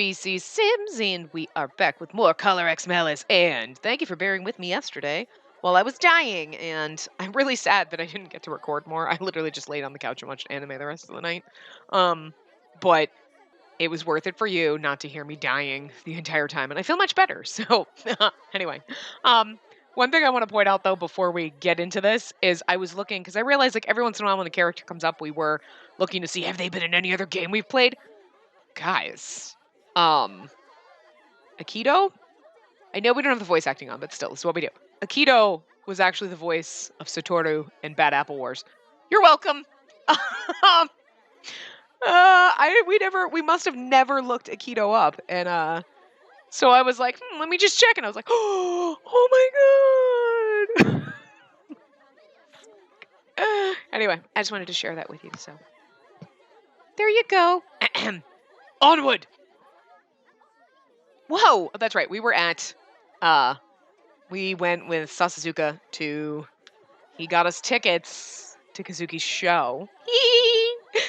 CC Sims, and we are back with more Color X Malice. And thank you for bearing with me yesterday while I was dying. And I'm really sad that I didn't get to record more. I literally just laid on the couch and watched anime the rest of the night. But it was worth it for you not to hear me dying the entire time, and I feel much better. So anyway, one thing I want to point out though before we get into this is I was looking because I realized like every once in a while when a character comes up, we were looking to see have they been in any other game we've played. Guys, Akito? I know we don't have the voice acting on, but still, this is what we do. Akito was actually the voice of Satoru in Bad Apple Wars. You're welcome. We must have never looked Akito up, and so I was like, let me just check, and I was like, oh my god. Anyway, I just wanted to share that with you. So there you go. Onward. Whoa, that's right. We were at, we went with Sasuzuka to, he got us tickets to Kazuki's show.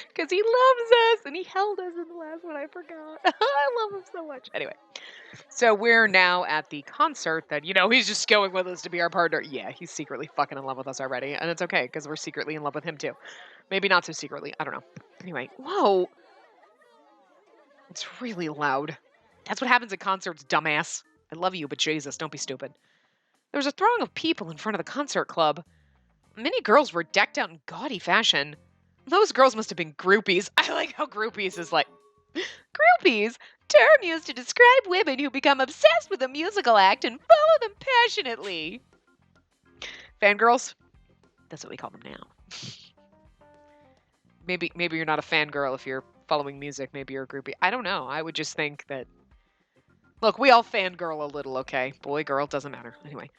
Because he loves us, and he held us in the last one, I forgot. I love him so much. Anyway, so we're now at the concert that, he's just going with us to be our partner. Yeah, he's secretly fucking in love with us already, and it's okay, because we're secretly in love with him too. Maybe not so secretly, I don't know. Anyway, whoa. It's really loud. That's what happens at concerts, dumbass. I love you, but Jesus, don't be stupid. There was a throng of people in front of the concert club. Many girls were decked out in gaudy fashion. Those girls must have been groupies. I like how groupies is like... Groupies? Term used to describe women who become obsessed with a musical act and follow them passionately. Fangirls? That's what we call them now. Maybe you're not a fangirl if you're following music. Maybe you're a groupie. I don't know. I would just think that... Look, we all fangirl a little, okay? Boy, girl, doesn't matter. Anyway.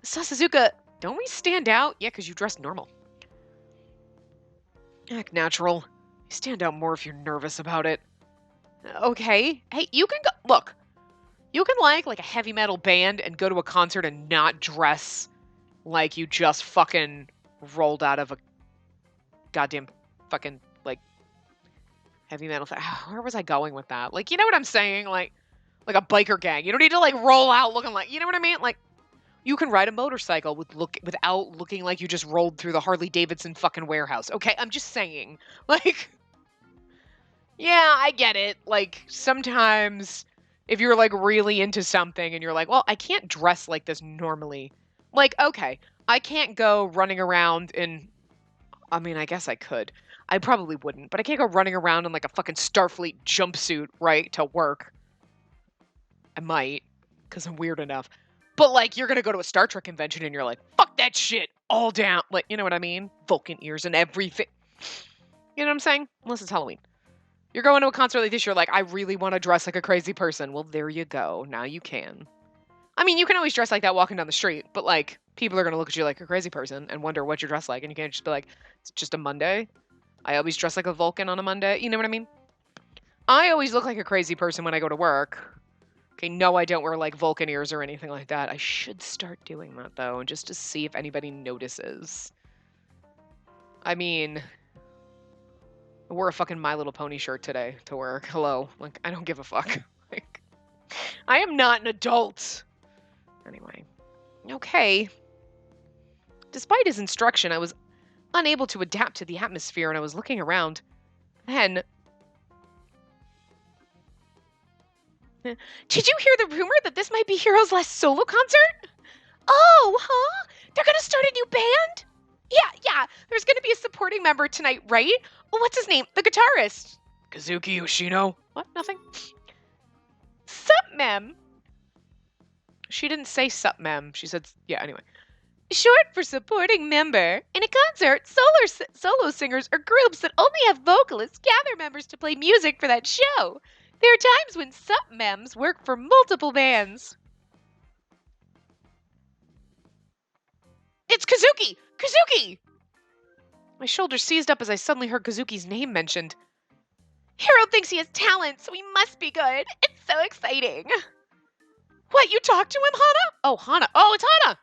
Sasuzuka, don't we stand out? Yeah, because you dress normal. Act natural. You stand out more if you're nervous about it. Okay. Hey, you can go... Look. You can like a heavy metal band and go to a concert and not dress like you just fucking rolled out of a goddamn fucking, heavy metal... Where was I going with that? You know what I'm saying? Like a biker gang. You don't need to, roll out looking like... You know what I mean? You can ride a motorcycle without looking like you just rolled through the Harley-Davidson fucking warehouse. Okay, I'm just saying. Yeah, I get it. Sometimes if you're, really into something and you're like, well, I can't dress like this normally. Okay, I can't go running around in... I mean, I guess I could. I probably wouldn't, but I can't go running around in, a fucking Starfleet jumpsuit, right, to work. I might, because I'm weird enough. But, you're gonna go to a Star Trek convention and you're like, fuck that shit, all down. You know what I mean? Vulcan ears and everything. You know what I'm saying? Unless it's Halloween. You're going to a concert like this, you're like, I really want to dress like a crazy person. Well, there you go. Now you can. I mean, you can always dress like that walking down the street, but, people are gonna look at you like a crazy person and wonder what you're dressed like, and you can't just be like, it's just a Monday. I always dress like a Vulcan on a Monday. You know what I mean? I always look like a crazy person when I go to work. Okay, no, I don't wear, Vulcan ears or anything like that. I should start doing that, though, just to see if anybody notices. I mean, I wore a fucking My Little Pony shirt today to work. Hello. I don't give a fuck. I am not an adult. Anyway. Okay. Despite his instruction, I was unable to adapt to the atmosphere, and I was looking around. Then... Did you hear the rumor that this might be Hero's last solo concert? Oh, huh? They're gonna start a new band? Yeah. There's gonna be a supporting member tonight, right? Well, what's his name? The guitarist. Kazuki Yoshino. What? Nothing? Sup, mem? She didn't say sup, mem. She said, yeah, anyway. Short for supporting member. In a concert, solo singers are groups that only have vocalists gather members to play music for that show. There are times when sup-mems work for multiple bands. It's Kazuki! Kazuki! My shoulders seized up as I suddenly heard Kazuki's name mentioned. Hiro thinks he has talent, so he must be good. It's so exciting. What, you talked to him, Hana? Oh, Hana. Oh, it's Hana!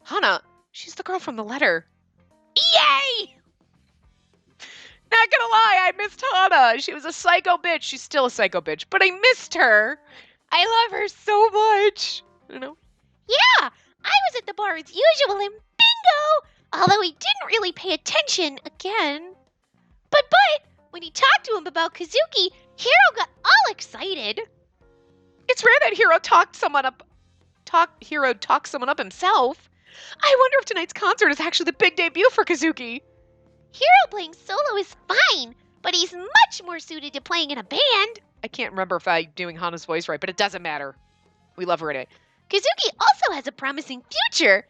Hana, she's the girl from the letter. Yay! Not gonna lie, I missed Hana. She was a psycho bitch. She's still a psycho bitch, but I missed her. I love her so much. You know? Yeah, I was at the bar as usual and bingo! Although he didn't really pay attention again. But, when he talked to him about Kazuki, Hiro got all excited. It's rare that Hiro talked someone up himself. I wonder if tonight's concert is actually the big debut for Kazuki. Hiro playing solo is fine, but he's much more suited to playing in a band. I can't remember if I'm doing Hana's voice right, but it doesn't matter. We love her anyway. Kazuki also has a promising future.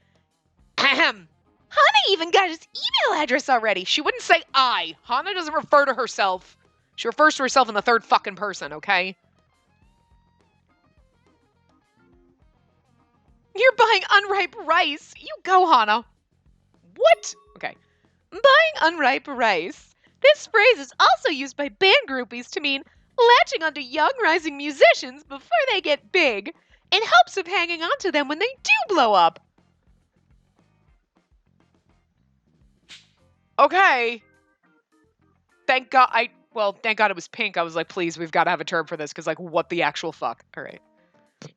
Ahem. Hana even got his email address already. She wouldn't say I. Hana doesn't refer to herself. She refers to herself in the third fucking person, okay? You're buying unripe rice. You go, Hana. What? Okay. Buying unripe rice. This phrase is also used by band groupies to mean latching onto young rising musicians before they get big in hopes of hanging on to them when they do blow up. Okay. Thank God thank God it was pink. I was like, please, we've got to have a term for this, because, like, what the actual fuck? All right.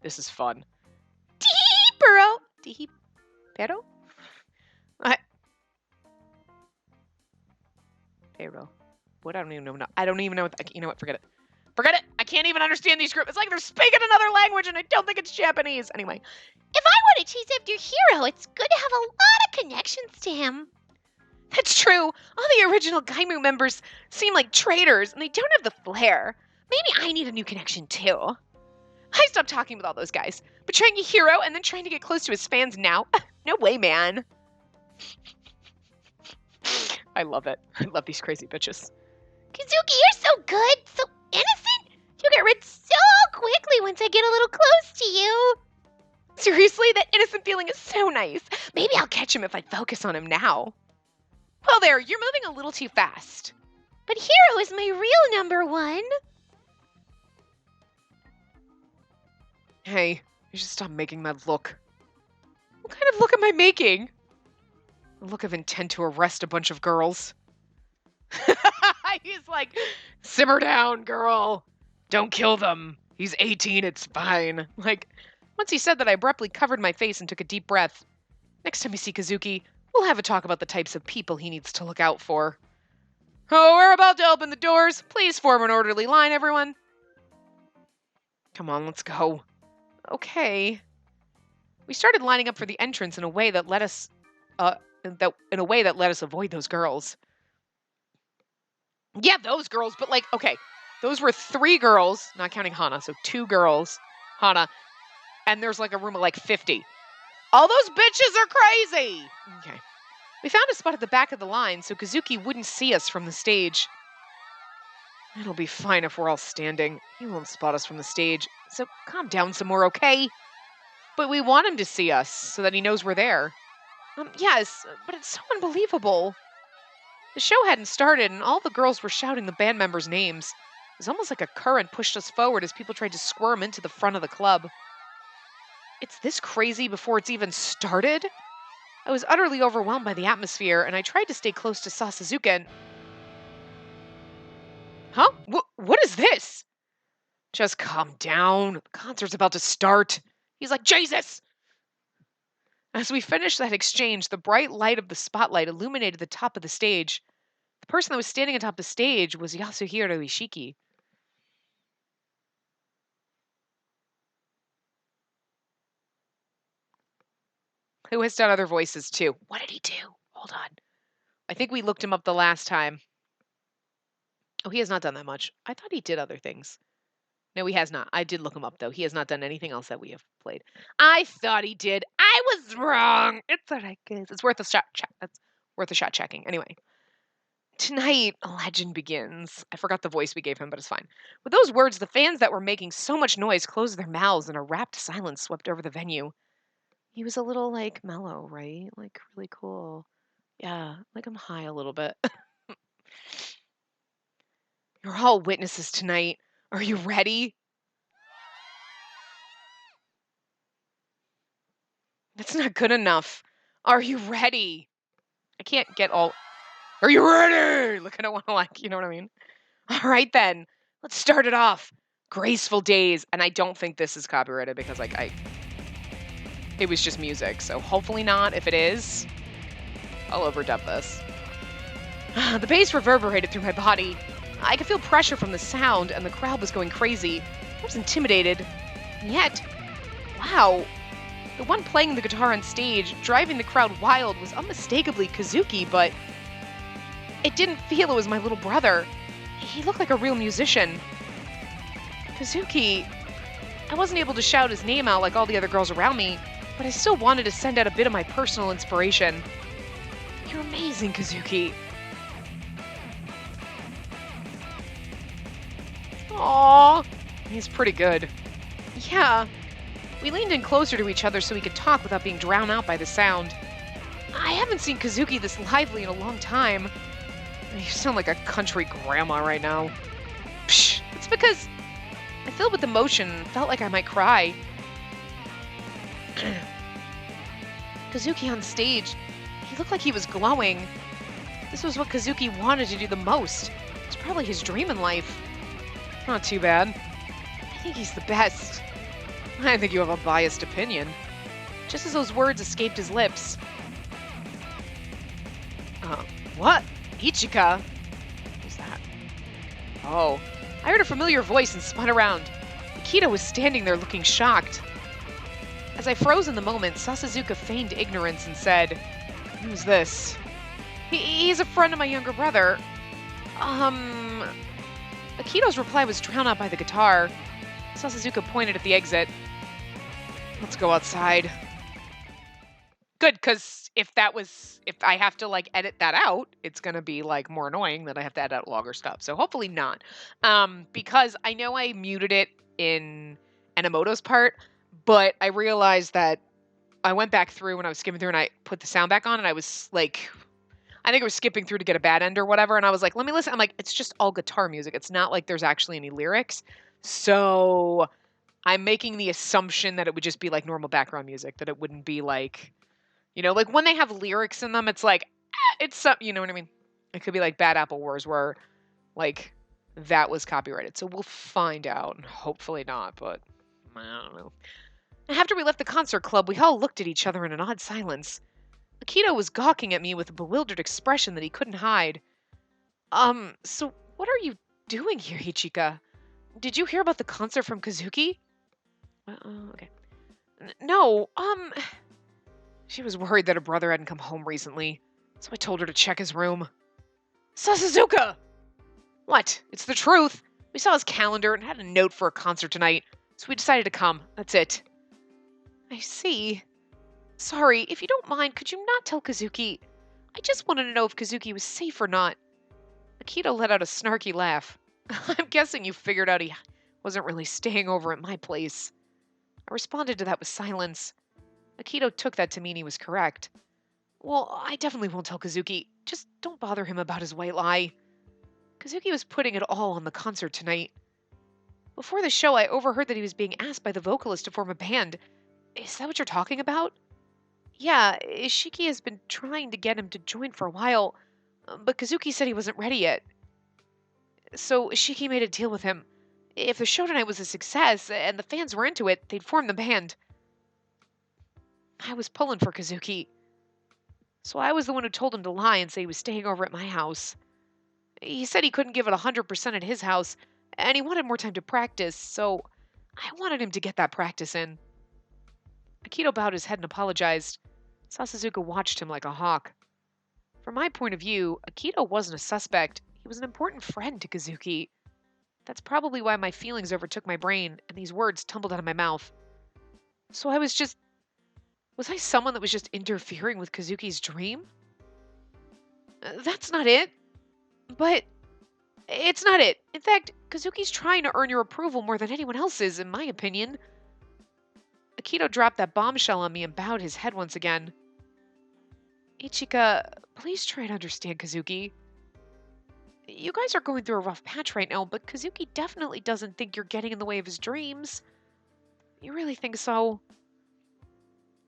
This is fun. Pero? Pero. What? I don't even know. I don't even know. You know what? Forget it. Forget it. I can't even understand these groups. It's like they're speaking another language, and I don't think it's Japanese. Anyway. If I want to chase after Hiro, it's good to have a lot of connections to him. That's true. All the original Gaimu members seem like traitors, and they don't have the flair. Maybe I need a new connection, too. I stopped talking with all those guys. Betraying a hero and then trying to get close to his fans now? No way, man. I love it. I love these crazy bitches. Kazuki, you're so good, so innocent. You get rid so quickly once I get a little close to you. Seriously? That innocent feeling is so nice. Maybe I'll catch him if I focus on him now. Well, there, you're moving a little too fast. But Hiro is my real number one. Hey, you should stop making that look. What kind of look am I making? A look of intent to arrest a bunch of girls. He's like, simmer down, girl. Don't kill them. He's 18, it's fine. Like, once he said that, I abruptly covered my face and took a deep breath. Next time we see Kazuki, we'll have a talk about the types of people he needs to look out for. Oh, we're about to open the doors. Please form an orderly line, everyone. Come on, let's go. Okay. We started lining up for the entrance in a way that let us avoid those girls. Yeah, those girls, but like, okay, those were 3 girls, not counting Hana, so 2 girls, Hana, and there's like a room of like 50. All those bitches are crazy! Okay. We found a spot at the back of the line so Kazuki wouldn't see us from the stage. It'll be fine if we're all standing. He won't spot us from the stage, so calm down some more, okay? But we want him to see us so that he knows we're there. Yes, but it's so unbelievable. The show hadn't started, and all the girls were shouting the band members' names. It was almost like a current pushed us forward as people tried to squirm into the front of the club. It's this crazy before it's even started? I was utterly overwhelmed by the atmosphere, and I tried to stay close to Sasuzuka and... Huh? What is this? Just calm down. The concert's about to start. He's like, Jesus! As we finished that exchange, the bright light of the spotlight illuminated the top of the stage. The person that was standing atop the stage was Yasuhiro Ishiki. Who has done other voices too. What did he do? Hold on. I think we looked him up the last time. Oh, he has not done that much. I thought he did other things. No, he has not. I did look him up, though. He has not done anything else that we have played. I thought he did. I was wrong. It's all right, guys. It's worth a shot. That's worth a shot checking. Anyway. Tonight, a legend begins. I forgot the voice we gave him, but it's fine. With those words, the fans that were making so much noise closed their mouths and a rapt silence swept over the venue. He was a little, like, mellow, right? Like, really cool. Yeah, like I'm high a little bit. You're all witnesses tonight. Are you ready? That's not good enough. Are you ready? I can't get all... Are you ready? Like, I don't want to, like, you know what I mean? All right, then. Let's start it off. Graceful days. And I don't think this is copyrighted because, like, it was just music. So hopefully not. If it is, I'll overdub this. The bass reverberated through my body. I could feel pressure from the sound, and the crowd was going crazy. I was intimidated. And yet, wow, the one playing the guitar on stage, driving the crowd wild, was unmistakably Kazuki, but it didn't feel it was my little brother. He looked like a real musician. Kazuki. I wasn't able to shout his name out like all the other girls around me, but I still wanted to send out a bit of my personal inspiration. You're amazing, Kazuki. Aww. He's pretty good. Yeah. We leaned in closer to each other so we could talk without being drowned out by the sound. I haven't seen Kazuki this lively in a long time. You sound like a country grandma right now. Psh, it's because I filled with emotion and felt like I might cry. Kazuki on stage, he looked like he was glowing. This was what Kazuki wanted to do the most. It's probably his dream in life. Not too bad. I think he's the best. I think you have a biased opinion. Just as those words escaped his lips. What? Ichika? Who's that? Oh. I heard a familiar voice and spun around. Akita was standing there looking shocked. As I froze in the moment, Sasazuka feigned ignorance and said, "Who's this?" He's a friend of my younger brother. Akito's reply was drowned out by the guitar. Sasazuka pointed at the exit. Let's go outside. Good, because if I have to, like, edit that out, it's going to be, like, more annoying that I have to edit out longer stuff. So hopefully not. Because I know I muted it in Enomoto's part, but I realized that I went back through when I was skipping through and I put the sound back on and I was, like, I think I was skipping through to get a bad end or whatever, and I was like, let me listen. I'm like, it's just all guitar music. It's not like there's actually any lyrics. So I'm making the assumption that it would just be, like, normal background music, that it wouldn't be, like, you know, like when they have lyrics in them, it's like, it's some, you know what I mean? It could be like Bad Apple Wars where, like, that was copyrighted. So we'll find out. Hopefully not, but I don't know. After we left the concert club, we all looked at each other in an odd silence. Akito was gawking at me with a bewildered expression that he couldn't hide. So what are you doing here, Hichika? Did you hear about the concert from Kazuki? Okay. No, She was worried that her brother hadn't come home recently, so I told her to check his room. Sasazuka! What? It's the truth. We saw his calendar and had a note for a concert tonight, so we decided to come. That's it. I see. Sorry, if you don't mind, could you not tell Kazuki? I just wanted to know if Kazuki was safe or not. Akito let out a snarky laugh. I'm guessing you figured out he wasn't really staying over at my place. I responded to that with silence. Akito took that to mean he was correct. Well, I definitely won't tell Kazuki. Just don't bother him about his white lie. Kazuki was putting it all on the concert tonight. Before the show, I overheard that he was being asked by the vocalist to form a band. Is that what you're talking about? Yeah, Ishiki has been trying to get him to join for a while, but Kazuki said he wasn't ready yet. So Ishiki made a deal with him. If the show tonight was a success and the fans were into it, they'd form the band. I was pulling for Kazuki. So I was the one who told him to lie and say he was staying over at my house. He said he couldn't give it 100% at his house, and he wanted more time to practice, so I wanted him to get that practice in. Akito bowed his head and apologized. Sasazuka watched him like a hawk. From my point of view, Akito wasn't a suspect. He was an important friend to Kazuki. That's probably why my feelings overtook my brain and these words tumbled out of my mouth. So was I someone that was just interfering with Kazuki's dream? That's not it. But it's not it. In fact, Kazuki's trying to earn your approval more than anyone else is, in my opinion. Akito dropped that bombshell on me and bowed his head once again. Ichika, please try to understand Kazuki. You guys are going through a rough patch right now, but Kazuki definitely doesn't think you're getting in the way of his dreams. You really think so?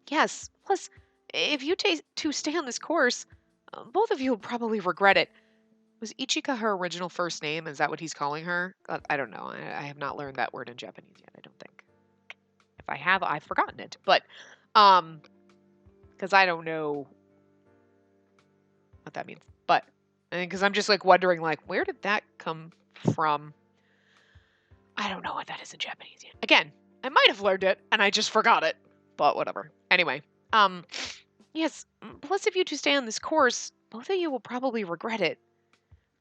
Yes. Plus, if you two stay on this course, Both of you will probably regret it. Was Ichika her original first name? Is that what he's calling her? I don't know. I have not learned that word in Japanese yet, I don't think. If I have, I've forgotten it. But, because I don't know what that means. But, because I'm just like wondering, like, where did that come from? I don't know what that is in Japanese yet. Again, I might have learned it and I just forgot it. But whatever. Anyway, yes, plus if you two stay on this course, both of you will probably regret it.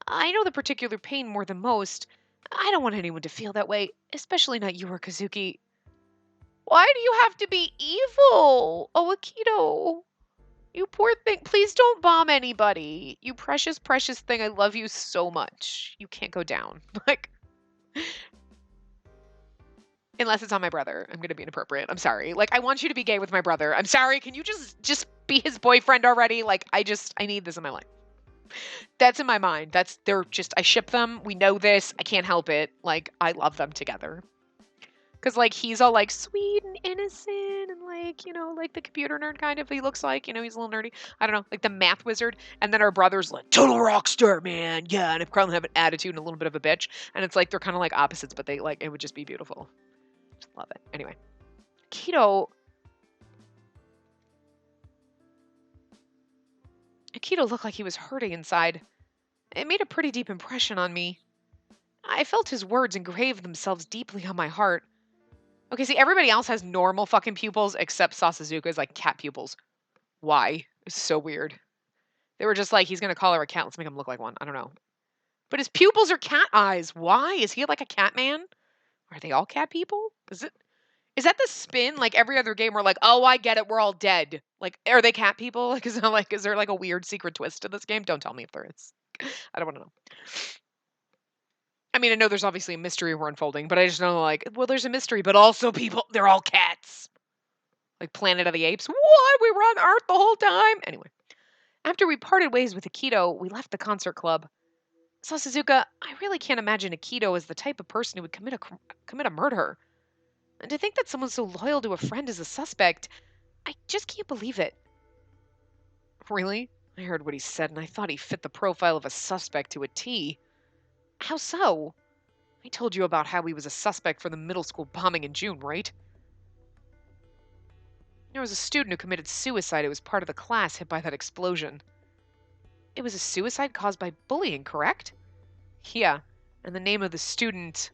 I know the particular pain more than most. I don't want anyone to feel that way, especially not you or Kazuki. Why do you have to be evil? Oh, Akito. You poor thing. Please don't bomb anybody. You precious, precious thing. I love you so much. You can't go down. Like, unless it's on my brother. I'm gonna be inappropriate. I'm sorry. Like, I want you to be gay with my brother. I'm sorry. Can you just be his boyfriend already? Like, I need this in my life. That's in my mind. I ship them. We know this. I can't help it. Like, I love them together. Because, like, he's all, like, sweet and innocent and, like, you know, like the computer nerd kind of, he looks like, you know, he's a little nerdy. I don't know, like the math wizard. And then our brother's, like, total rock star, man. Yeah, and if Carlin have an attitude and a little bit of a bitch. And it's like, they're kind of like opposites, but they, like, it would just be beautiful. Just love it. Anyway. Akito looked like he was hurting inside. It made a pretty deep impression on me. I felt his words engrave themselves deeply on my heart. Okay, see, everybody else has normal fucking pupils except Sasazuka's, like, cat pupils. Why? It's so weird. They were just like, he's gonna call her a cat. Let's make him look like one. I don't know. But his pupils are cat eyes. Why? Is he like a cat man? Are they all cat people? Is that the spin? Like every other game, we're like, oh, I get it. We're all dead. Like, are they cat people? Like, is there like a weird secret twist to this game? Don't tell me if there is. I don't want to know. I mean, I know there's obviously a mystery we're unfolding, but I just know, like, well, there's a mystery, but also people, they're all cats. Like Planet of the Apes. What? We were on Earth the whole time? Anyway, after we parted ways with Akito, we left the concert club. Sasazuka, I really can't imagine Akito as the type of person who would commit a murder. And to think that someone so loyal to a friend is a suspect, I just can't believe it. Really? I heard what he said, and I thought he fit the profile of a suspect to a T. How so? I told you about how he was a suspect for the middle school bombing in June, right? There was a student who committed suicide who was part of the class hit by that explosion. It was a suicide caused by bullying, correct? Yeah, and the name of the student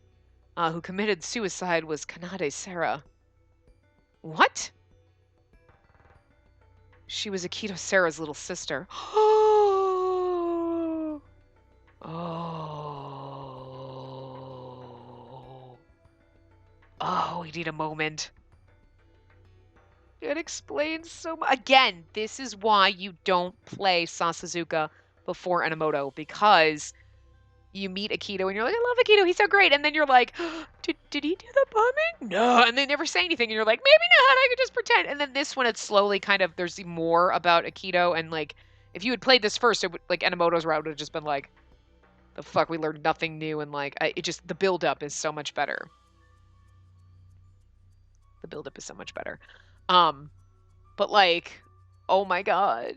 who committed suicide was Kanade Sarah. What? She was Akito Sarah's little sister. Oh. Oh, we need a moment. It explains so much. Again, this is why you don't play Sasazuka before Enomoto, because you meet Akito and you're like, I love Akito, he's so great. And then you're like, did he do the bombing? No. And they never say anything. And you're like, maybe not, I could just pretend. And then this one, it's slowly kind of, there's more about Akito. And like, if you had played this first, it would, like, Enomoto's route would have just been like, the fuck, we learned nothing new. And like, the buildup is so much better. The buildup is so much better. But like, oh my god.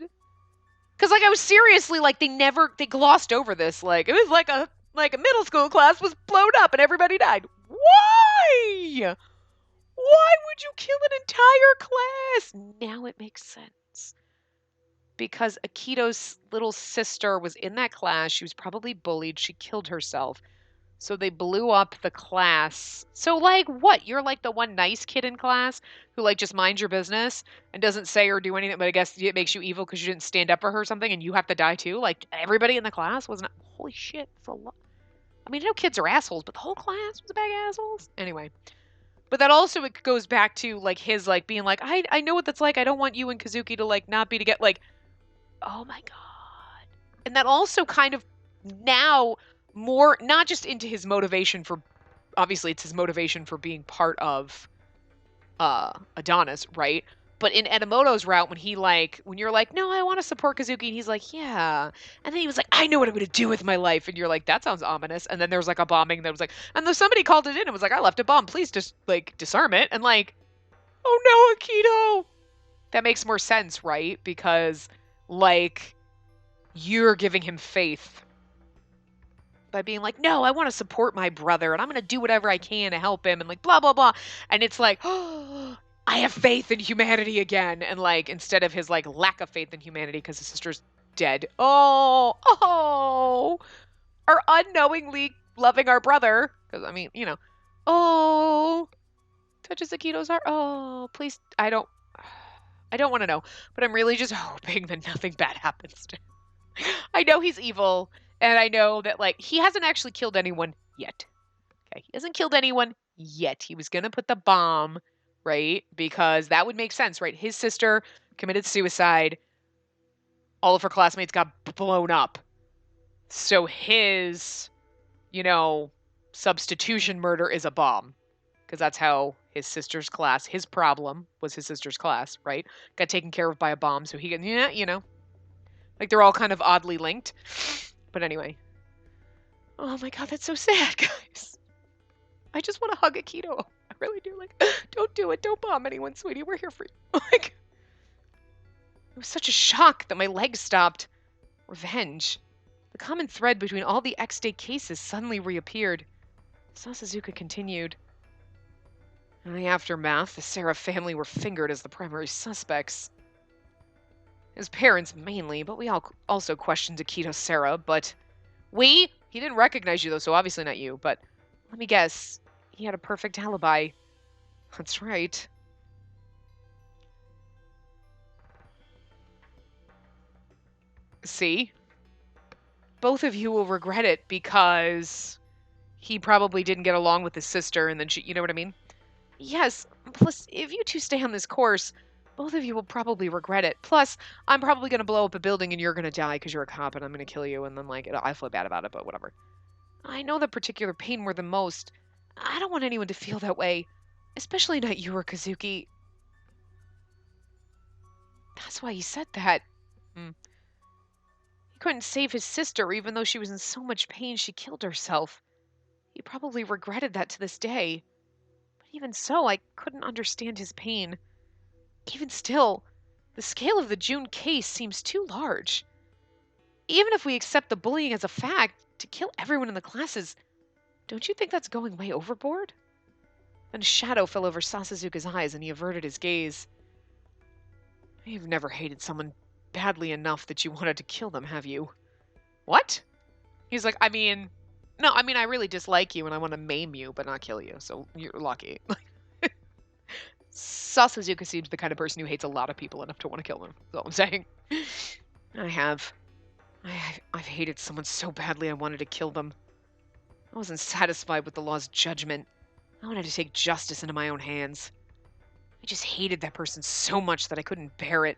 Because like I was seriously like they glossed over this. Like it was like a middle school class was blown up and everybody died. Why? Why would you kill an entire class? Now it makes sense. Because Akito's little sister was in that class. She was probably bullied. She killed herself. So they blew up the class. So like what? You're like the one nice kid in class who like just minds your business and doesn't say or do anything, but I guess it makes you evil because you didn't stand up for her or something and you have to die too? Like everybody in the class wasn't. Holy shit, it's a lot. I mean, I know kids are assholes, but the whole class was bag assholes. Anyway. But that also it goes back to like his like being like, I know what that's like. I don't want you and Kazuki to like not be together. Like, oh my god. And that also kind of now more not just into his motivation for obviously it's his motivation for being part of Adonis, right? But in Enomoto's route, when you're like, no, I want to support Kazuki, and he's like, yeah. And then he was like, I know what I'm going to do with my life. And you're like, that sounds ominous. And then there was like a bombing that was like, and then somebody called it in and was like, I left a bomb. Please just like disarm it. And like, oh no, Akito. That makes more sense, right? Because like You're giving him faith by being like, no, I want to support my brother and I'm going to do whatever I can to help him and like blah, blah, blah. And it's like, oh, I have faith in humanity again. And like, instead of his like lack of faith in humanity because his sister's dead. Oh, our unknowingly loving our brother. Because I mean, oh, touches Akito's heart. Oh, please. I don't want to know, but I'm really just hoping that nothing bad happens to him. I know he's evil, and I know that, like, he hasn't actually killed anyone yet. Okay, he hasn't killed anyone yet. He was going to put the bomb, right? Because that would make sense, right? His sister committed suicide. All of her classmates got blown up. So his, substitution murder is a bomb. Because that's how his sister's class, his problem was his sister's class, right? Got taken care of by a bomb, so he can, like they're all kind of oddly linked. But anyway. Oh my god, that's so sad, guys. I just want to hug Akito. I really do. Like, don't do it. Don't bomb anyone, sweetie. We're here for you. Like, it was such a shock that my legs stopped. Revenge. The common thread between all the X-Day cases suddenly reappeared. Sasuzuka continued. In the aftermath, the Seraph family were fingered as the primary suspects. His parents mainly, but we all also questioned Akito Sera, but he didn't recognize you though, so obviously not you, but let me guess, he had a perfect alibi. That's right. See? Both of you will regret it because he probably didn't get along with his sister and then she, you know what I mean? Yes, plus, if you two stay on this course, both of you will probably regret it. Plus, I'm probably going to blow up a building and you're going to die because you're a cop and I'm going to kill you and then, like, I feel bad about it, but whatever. I know that particular pain more than most. I don't want anyone to feel that way. Especially not you or Kazuki. That's why he said that. He couldn't save his sister even though she was in so much pain she killed herself. He probably regretted that to this day. Even so, I couldn't understand his pain. Even still, the scale of the June case seems too large. Even if we accept the bullying as a fact, to kill everyone in the classes, don't you think that's going way overboard? Then a shadow fell over Sasuzuka's eyes and he averted his gaze. You've never hated someone badly enough that you wanted to kill them, have you? What? He's like, I really dislike you and I want to maim you, but not kill you, so you're lucky. Sasuzuka seems the kind of person who hates a lot of people enough to want to kill them. That's all I'm saying. I've hated someone so badly I wanted to kill them. I wasn't satisfied with the law's judgment. I wanted to take justice into my own hands. I just hated that person so much that I couldn't bear it.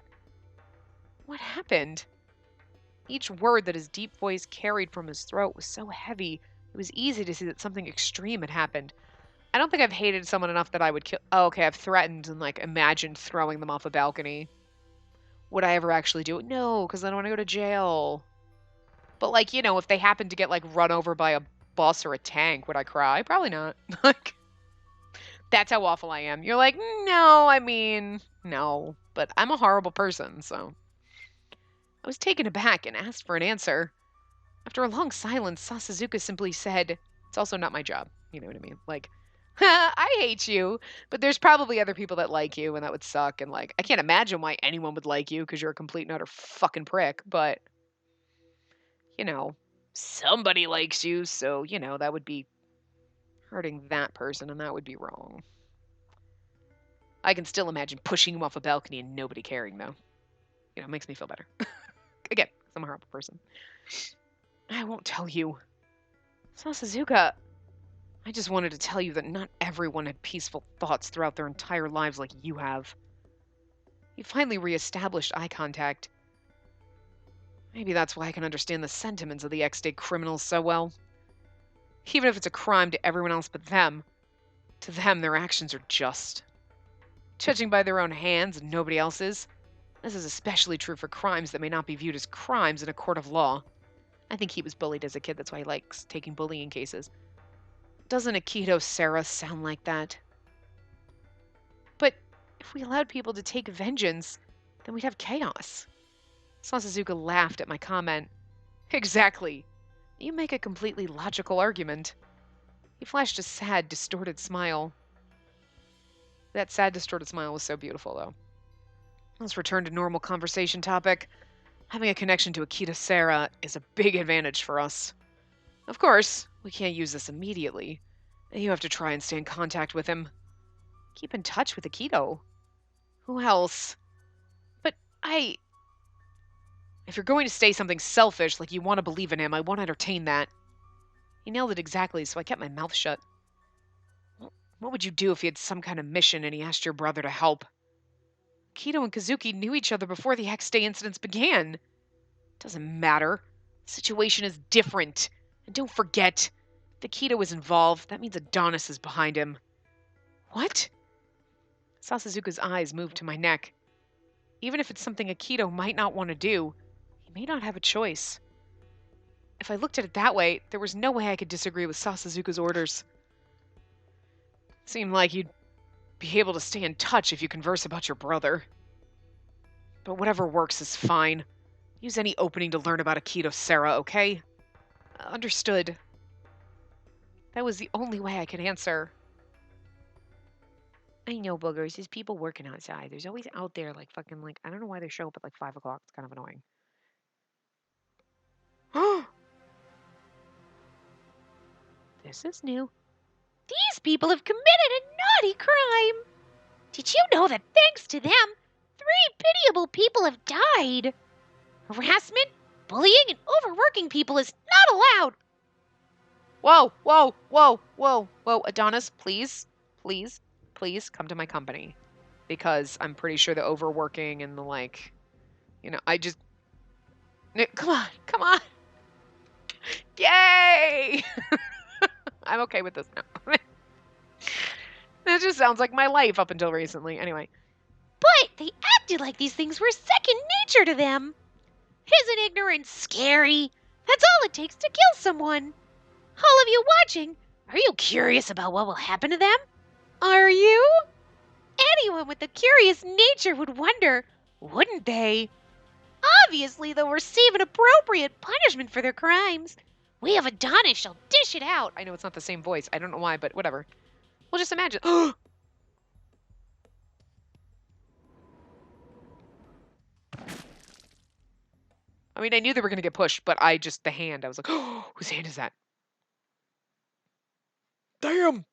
What happened? Each word that his deep voice carried from his throat was so heavy, it was easy to see that something extreme had happened. I don't think I've hated someone enough that I would kill. Oh, okay, I've threatened and, like, imagined throwing them off a balcony. Would I ever actually do it? No, because I don't want to go to jail. But, like, if they happen to get, like, run over by a bus or a tank, would I cry? Probably not. Like, that's how awful I am. You're like, no, no. But I'm a horrible person, so. I was taken aback and asked for an answer. After a long silence, Sasuzuka simply said, it's also not my job. You know what I mean? Like, I hate you, but there's probably other people that like you, and that would suck. And, like, I can't imagine why anyone would like you because you're a complete and utter fucking prick. But, somebody likes you, so, that would be hurting that person, and that would be wrong. I can still imagine pushing him off a balcony and nobody caring, though. It makes me feel better. Again, I'm a horrible person. I won't tell you. Sasuzuka, I just wanted to tell you that not everyone had peaceful thoughts throughout their entire lives like you have. You finally reestablished eye contact. Maybe that's why I can understand the sentiments of the X-Day criminals so well. Even if it's a crime to everyone else but them, to them their actions are just. Judging by their own hands and nobody else's, this is especially true for crimes that may not be viewed as crimes in a court of law. I think he was bullied as a kid, that's why he likes taking bullying cases. Doesn't Akito Sera sound like that? But if we allowed people to take vengeance, then we'd have chaos. Sasuzuka laughed at my comment. Exactly. You make a completely logical argument. He flashed a sad, distorted smile. That sad, distorted smile was so beautiful, though. Let's return to normal conversation topic. Having a connection to Akita Sera is a big advantage for us. Of course, we can't use this immediately. You have to try and stay in contact with him. Keep in touch with Akito. Who else? But if you're going to say something selfish, like you want to believe in him, I won't entertain that. He nailed it exactly, so I kept my mouth shut. What would you do if he had some kind of mission and he asked your brother to help? Akito and Kazuki knew each other before the X-Day incidents began. Doesn't matter. The situation is different. And don't forget, if Akito is involved, that means Adonis is behind him. What? Sasuzuka's eyes moved to my neck. Even if it's something Akito might not want to do, he may not have a choice. If I looked at it that way, there was no way I could disagree with Sasuzuka's orders. Seemed like you'd be able to stay in touch if you converse about your brother. But whatever works is fine. Use any opening to learn about Akito Sera, okay? Understood. That was the only way I could answer. I know, boogers. There's people working outside. There's always out there, like, fucking, like, I don't know why they show up at, like, 5 o'clock. It's kind of annoying. This is new. These people have committed a naughty crime. Did you know that thanks to them, 3 pitiable people have died? Harassment, bullying, and overworking people is not allowed. Whoa, whoa, whoa, whoa, whoa. Adonis, please, please, please come to my company. Because I'm pretty sure the overworking and the, like, you know, I just... Come on, come on. Yay! I'm okay with this now. That just sounds like my life up until recently. Anyway. But they acted like these things were second nature to them. Isn't ignorance scary? That's all it takes to kill someone. All of you watching, are you curious about what will happen to them? Are you? Anyone with a curious nature would wonder, wouldn't they? Obviously, they'll receive an appropriate punishment for their crimes. We of Adonis shall dish it out. I know it's not the same voice. I don't know why, but whatever. Well, just imagine. I mean, I knew they were going to get pushed, but the hand, I was like, oh, whose hand is that? Damn!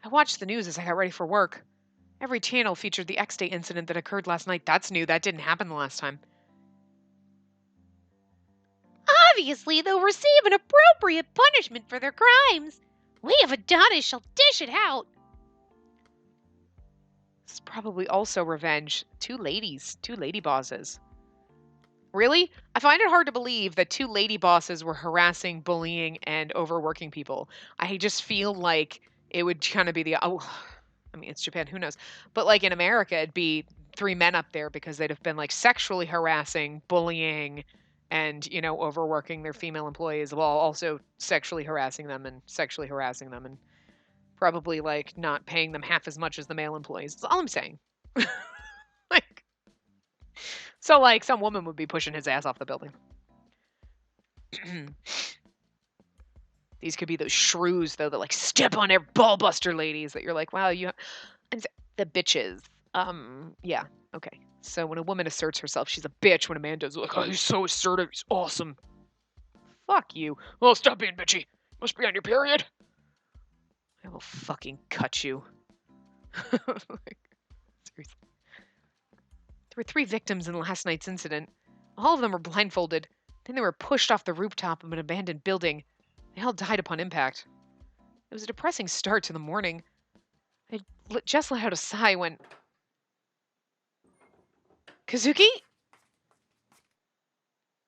I watched the news as I got ready for work. Every channel featured the X-Day incident that occurred last night. That's new. That didn't happen the last time. Obviously, they'll receive an appropriate punishment for their crimes. We of Adonis shall dish it out. It's probably also revenge. 2 lady bosses. Really? I find it hard to believe that 2 lady bosses were harassing, bullying, and overworking people. I just feel like it would kind of be I mean, it's Japan, who knows? But like in America, it'd be 3 men up there because they'd have been like sexually harassing, bullying, and, you know, overworking their female employees while also sexually harassing them and probably like not paying them half as much as the male employees. That's all I'm saying. Like, so like some woman would be pushing his ass off the building. These could be those shrews though that like step on their ballbuster ladies that you're like, wow, the bitches. Yeah, okay. So when a woman asserts herself, she's a bitch. When a man does, like, oh, he's so assertive, he's awesome. Fuck you. Oh, stop being bitchy. Must be on your period. I will fucking cut you. Like, seriously. There were 3 victims in last night's incident. All of them were blindfolded. Then they were pushed off the rooftop of an abandoned building. They all died upon impact. It was a depressing start to the morning. I just let out a sigh when... Kazuki?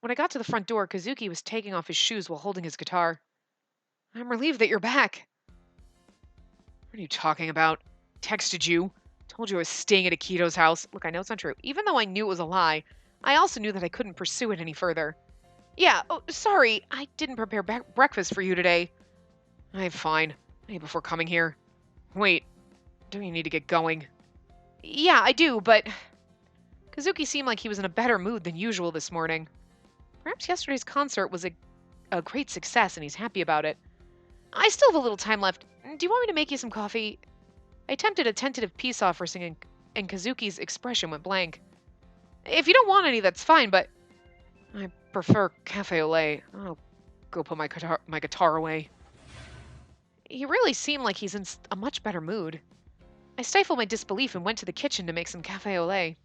When I got to the front door, Kazuki was taking off his shoes while holding his guitar. I'm relieved that you're back. What are you talking about? Texted you. Told you I was staying at Akito's house. Look, I know it's not true. Even though I knew it was a lie, I also knew that I couldn't pursue it any further. Yeah, oh, sorry. I didn't prepare breakfast for you today. I'm fine. I ate before coming here. Wait, don't you need to get going? Yeah, I do, but... Kazuki seemed like he was in a better mood than usual this morning. Perhaps yesterday's concert was a great success and he's happy about it. I still have a little time left. Do you want me to make you some coffee? I attempted a tentative peace offering and Kazuki's expression went blank. If you don't want any, that's fine, but I prefer cafe au lait. I'll go put my guitar away. He really seemed like he's in a much better mood. I stifled my disbelief and went to the kitchen to make some cafe au lait.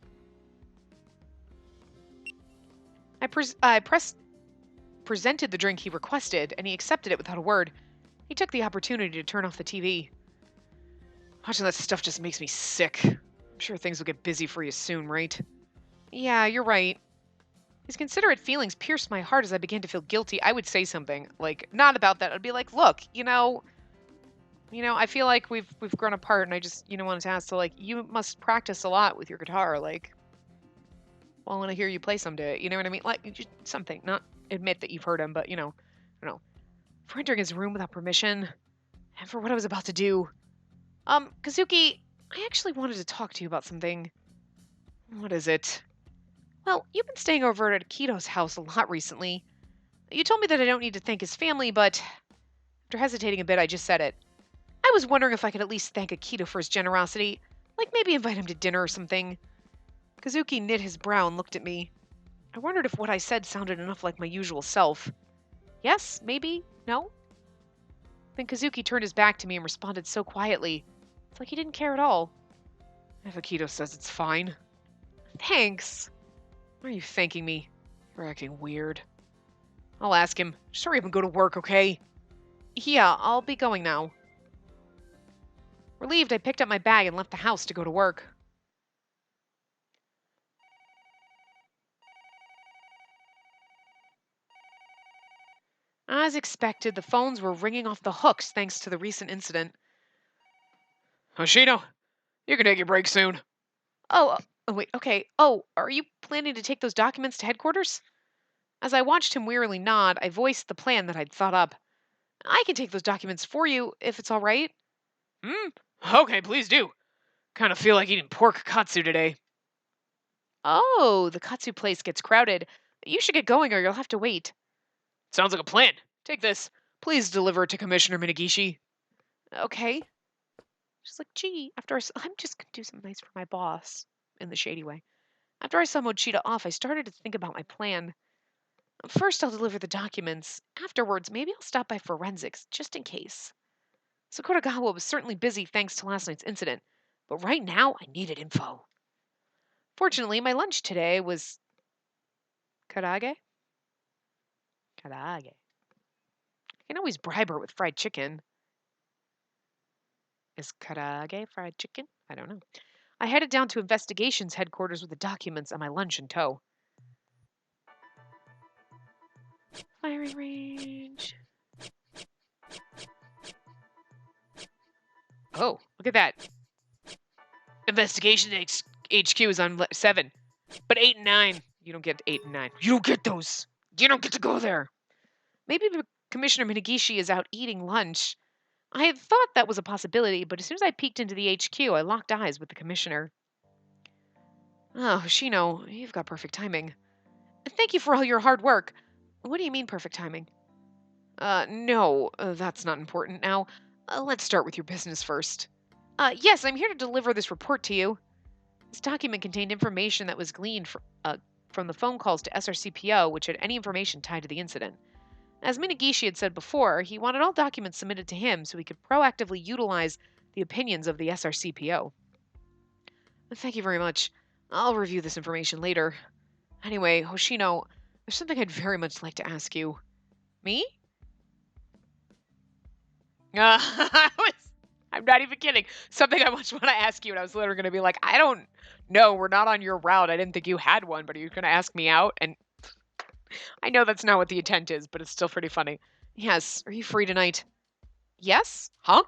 I presented the drink he requested, and he accepted it without a word. He took the opportunity to turn off the TV. Watching that stuff just makes me sick. I'm sure things will get busy for you soon, right? Yeah, you're right. His considerate feelings pierced my heart as I began to feel guilty. I would say something, like, not about that. I'd be like, look, I feel like we've grown apart, and I just, wanted to ask, so, like, you must practice a lot with your guitar, like, well, I want to hear you play someday, you know what I mean? Like, just something, not admit that you've heard him, but, I don't know. For entering his room without permission, and for what I was about to do. Kazuki, I actually wanted to talk to you about something. What is it? Well, you've been staying over at Akito's house a lot recently. You told me that I don't need to thank his family, but after hesitating a bit, I just said it. I was wondering if I could at least thank Akito for his generosity, like maybe invite him to dinner or something. Kazuki knit his brow and looked at me. I wondered if what I said sounded enough like my usual self. Yes, maybe, no? Then Kazuki turned his back to me and responded so quietly. It's like he didn't care at all. If Akito says it's fine. Thanks. Why are you thanking me? You're acting weird. I'll ask him. Just hurry up and go to work, okay? Yeah, I'll be going now. Relieved, I picked up my bag and left the house to go to work. As expected, the phones were ringing off the hooks thanks to the recent incident. Hoshino, you can take your break soon. Wait, okay. Oh, are you planning to take those documents to headquarters? As I watched him wearily nod, I voiced the plan that I'd thought up. I can take those documents for you, if it's all right. Okay, please do. Kind of feel like eating pork katsu today. Oh, the katsu place gets crowded. You should get going or you'll have to wait. Sounds like a plan. Take this. Please deliver it to Commissioner Minagishi. Okay. She's like, gee, I'm just going to do something nice for my boss. In the shady way. After I saw Mochita off, I started to think about my plan. First, I'll deliver the documents. Afterwards, maybe I'll stop by forensics, just in case. Sakuragawa was certainly busy thanks to last night's incident, but right now I needed info. Fortunately, my lunch today was karage. Karage. I can always bribe her with fried chicken. Is karage fried chicken? I don't know. I headed down to investigations headquarters with the documents and my lunch in tow. Firing range. Oh, look at that. Investigation HQ is on 7, but 8 and 9. You don't get 8 and 9. You don't get those. You don't get to go there. Maybe Commissioner Minagishi is out eating lunch. I had thought that was a possibility, but as soon as I peeked into the HQ, I locked eyes with the commissioner. Oh, Hoshino, you've got perfect timing. Thank you for all your hard work. What do you mean perfect timing? No, that's not important now. Let's start with your business first. Yes, I'm here to deliver this report to you. This document contained information that was gleaned from the phone calls to SRCPO, which had any information tied to the incident. As Minagishi had said before, he wanted all documents submitted to him so he could proactively utilize the opinions of the SRCPO. Thank you very much. I'll review this information later. Anyway, Hoshino, there's something I'd very much like to ask you. Me? I'm not even kidding. Something I much want to ask you, and I was literally going to be like, I don't know, we're not on your route. I didn't think you had one, but are you going to ask me out? And I know that's not what the intent is, but it's still pretty funny. Yes, are you free tonight? Yes? Huh?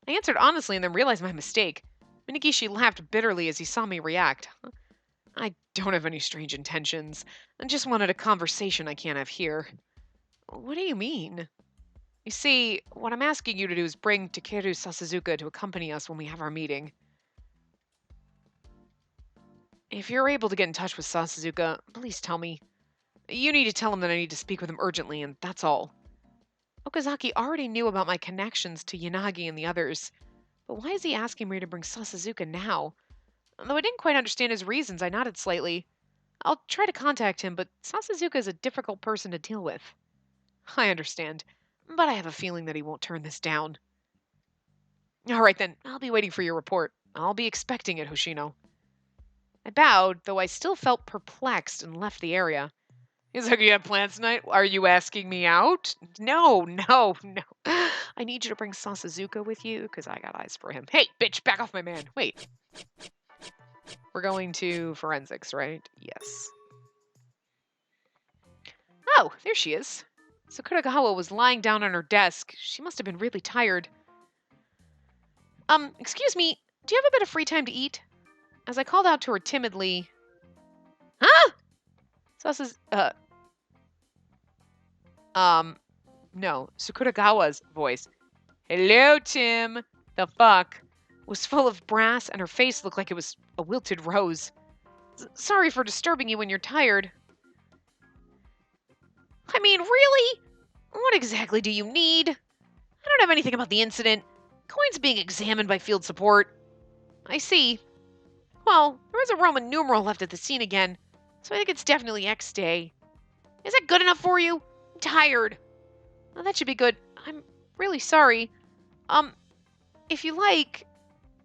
I answered honestly and then realized my mistake. Minagishi laughed bitterly as he saw me react. I don't have any strange intentions. I just wanted a conversation I can't have here. What do you mean? You see, what I'm asking you to do is bring Takeru Sasuzuka to accompany us when we have our meeting. If you're able to get in touch with Sasazuka, please tell me. You need to tell him that I need to speak with him urgently, and that's all. Okazaki already knew about my connections to Yanagi and the others, but why is he asking me to bring Sasazuka now? Though I didn't quite understand his reasons, I nodded slightly. I'll try to contact him, but Sasazuka is a difficult person to deal with. I understand, but I have a feeling that he won't turn this down. All right then, I'll be waiting for your report. I'll be expecting it, Hoshino. I bowed, though I still felt perplexed, and left the area. He's like, you have plans tonight? Are you asking me out? No. I need you to bring Sasazuka with you, because I got eyes for him. Hey, bitch, back off my man. Wait. We're going to forensics, right? Yes. Oh, there she is. Sakuragawa was lying down on her desk. She must have been really tired. Excuse me, do you have a bit of free time to eat? As I called out to her timidly, huh? Sasa's, no, Sakuragawa's voice. Hello, Tim. The fuck? Was full of brass and her face looked like it was a wilted rose. Sorry for disturbing you when you're tired. I mean, really? What exactly do you need? I don't have anything about the incident. Coin's being examined by field support. I see. Well, there is a Roman numeral left at the scene again, so I think it's definitely X Day. Is that good enough for you? I'm tired. Well, that should be good. I'm really sorry. If you like,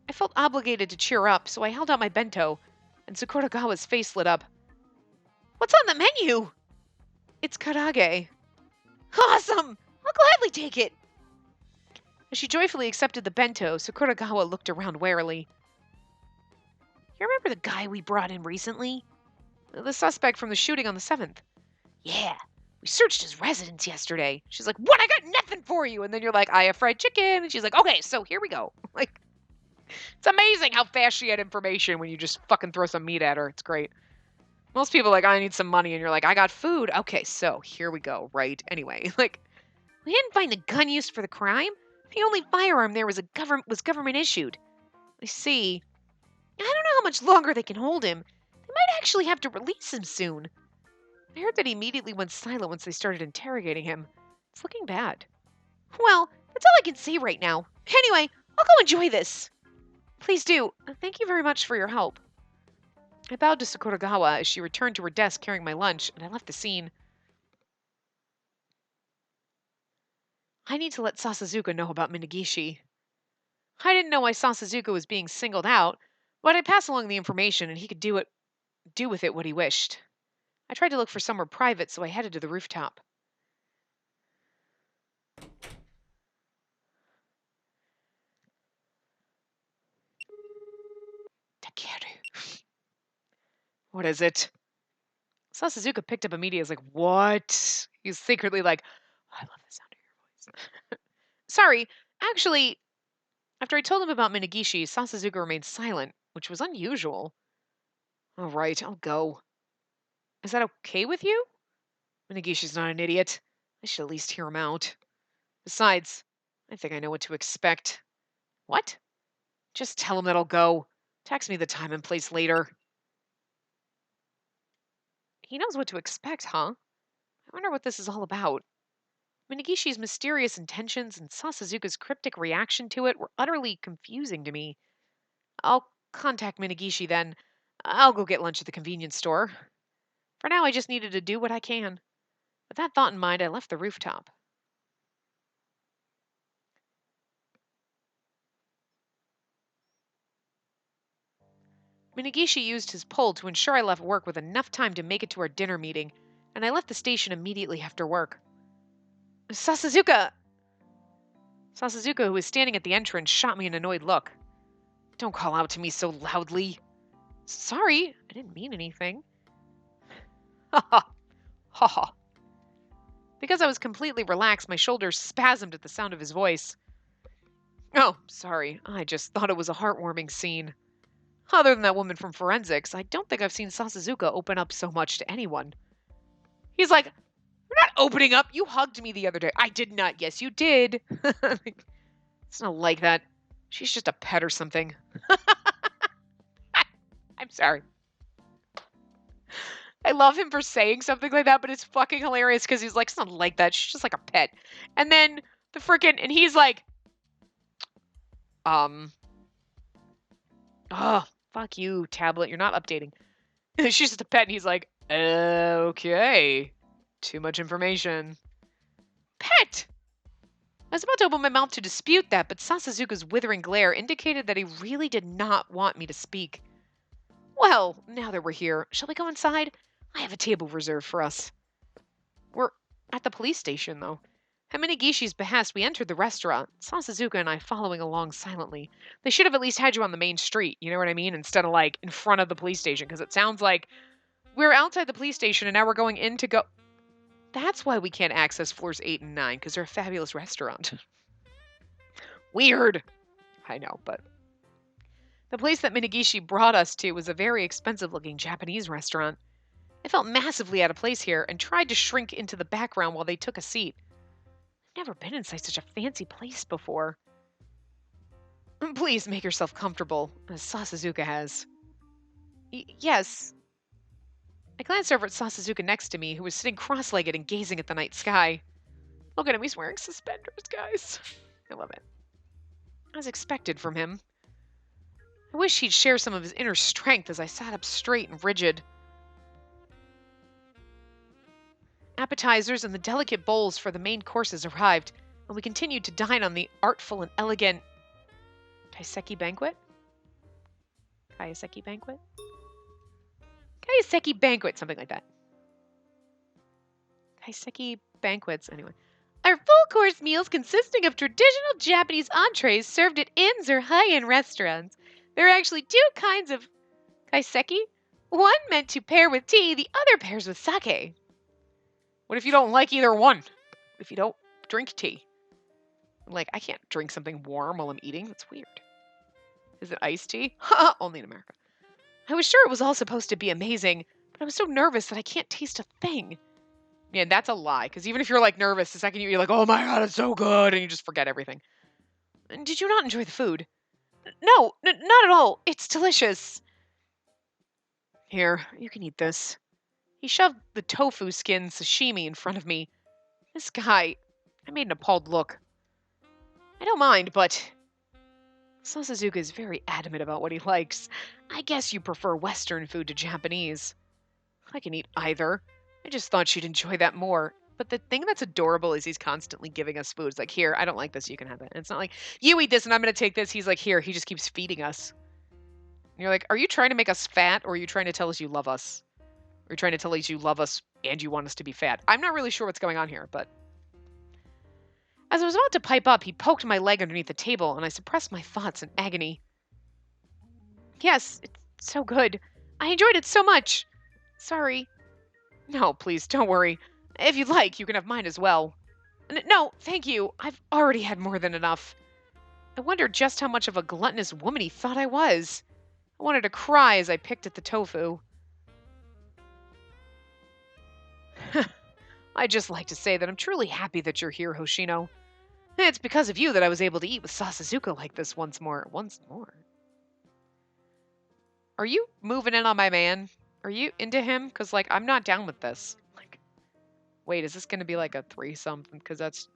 I felt obligated to cheer up, so I held out my bento, and Sakuragawa's face lit up. What's on the menu? It's karage. Awesome! I'll gladly take it. As she joyfully accepted the bento, Sakuragawa looked around warily. You remember the guy we brought in recently? The suspect from the shooting on the 7th. Yeah, we searched his residence yesterday. She's like, what? I got nothing for you. And then you're like, I have fried chicken. And she's like, okay, so here we go. Like, it's amazing how fast she had information when you just fucking throw some meat at her. It's great. Most people are like, I need some money. And you're like, I got food. Okay, so here we go, right? Anyway, like, we didn't find the gun used for the crime. The only firearm there was government issued. I see. I don't know how much longer they can hold him. They might actually have to release him soon. I heard that he immediately went silent once they started interrogating him. It's looking bad. Well, that's all I can say right now. Anyway, I'll go enjoy this. Please do. Thank you very much for your help. I bowed to Sakuragawa as she returned to her desk carrying my lunch, and I left the scene. I need to let Sasazuka know about Minagishi. I didn't know why Sasazuka was being singled out, but I passed along the information and he could do with it what he wished. I tried to look for somewhere private, so I headed to the rooftop. Takeru. What is it? Sasazuka picked up immediately. I was like, what? He's secretly like, oh, I love the sound of your voice. Sorry, actually, after I told him about Minagishi, Sasazuka remained silent, which was unusual. All right, I'll go. Is that okay with you? Minagishi's not an idiot. I should at least hear him out. Besides, I think I know what to expect. What? Just tell him that I'll go. Text me the time and place later. He knows what to expect, huh? I wonder what this is all about. Minagishi's mysterious intentions and Sasazuka's cryptic reaction to it were utterly confusing to me. I'll contact Minagishi then. I'll go get lunch at the convenience store. For now, I just needed to do what I can. With that thought in mind, I left the rooftop. Minagishi used his pull to ensure I left work with enough time to make it to our dinner meeting, and I left the station immediately after work. Sasazuka! Sasazuka, who was standing at the entrance, shot me an annoyed look. Don't call out to me so loudly. Sorry, I didn't mean anything. Ha ha. Ha ha. Because I was completely relaxed, my shoulders spasmed at the sound of his voice. Oh, sorry. I just thought it was a heartwarming scene. Other than that woman from forensics, I don't think I've seen Sasazuka open up so much to anyone. He's like, you're not opening up. You hugged me the other day. I did not. Yes, you did. It's not like that. She's just a pet or something. I'm sorry. I love him for saying something like that, but it's fucking hilarious because he's like, it's not like that. She's just like a pet. And then and he's like, oh, fuck you, tablet. You're not updating. She's just a pet. And he's like, okay. Too much information. Pet! I was about to open my mouth to dispute that, but Sasazuka's withering glare indicated that he really did not want me to speak. Well, now that we're here, shall we go inside? I have a table reserved for us. We're at the police station, though. At Minigishi's behest, we entered the restaurant, Sasazuka and I following along silently. They should have at least had you on the main street, you know what I mean? Instead of, like, in front of the police station, because it sounds like we're outside the police station and now we're going in to go... That's why we can't access floors 8 and 9, because they're a fabulous restaurant. Weird. I know, but... The place that Minigishi brought us to was a very expensive-looking Japanese restaurant. I felt massively out of place here and tried to shrink into the background while they took a seat. I've never been inside such a fancy place before. Please make yourself comfortable, as Sasazuka has. Yes. I glanced over at Sasazuka next to me, who was sitting cross-legged and gazing at the night sky. Look at him, he's wearing suspenders, guys. I love it. As expected from him. I wish he'd share some of his inner strength as I sat up straight and rigid. Appetizers and the delicate bowls for the main courses arrived, and we continued to dine on the artful and elegant Kaiseki banquet? Kaiseki banquet? Kaiseki banquet, something like that. Kaiseki banquets, anyway. Our full-course meals consisting of traditional Japanese entrees served at inns or high-end restaurants. There are actually two kinds of kaiseki. One meant to pair with tea, the other pairs with sake. What if you don't like either one? What if you don't drink tea? Like, I can't drink something warm while I'm eating. That's weird. Is it iced tea? Only in America. I was sure it was all supposed to be amazing, but I was so nervous that I can't taste a thing. Yeah, that's a lie, because even if you're, like, nervous, the second you're like, oh my god, it's so good, and you just forget everything. Did you not enjoy the food? No, not at all. It's delicious. Here, you can eat this. He shoved the tofu skin sashimi in front of me. This guy, I made an appalled look. I don't mind, but... Sasazuka is very adamant about what he likes. I guess you prefer Western food to Japanese. I can eat either. I just thought she'd enjoy that more. But the thing that's adorable is he's constantly giving us food. It's like, here, I don't like this, you can have it. And it's not like, you eat this and I'm going to take this. He's like, here, he just keeps feeding us. And you're like, are you trying to make us fat or are you trying to tell us you love us? Or are you trying to tell us you love us and you want us to be fat? I'm not really sure what's going on here, but... As I was about to pipe up, he poked my leg underneath the table, and I suppressed my thoughts in agony. Yes, it's so good. I enjoyed it so much. Sorry. No, please, don't worry. If you'd like, you can have mine as well. No, thank you. I've already had more than enough. I wondered just how much of a gluttonous woman he thought I was. I wanted to cry as I picked at the tofu. I'd just like to say that I'm truly happy that you're here, Hoshino. It's because of you that I was able to eat with Sasazuka like this once more. Once more? Are you moving in on my man? Are you into him? Because, like, I'm not down with this. Like, wait, is this going to be like a threesome? Because that's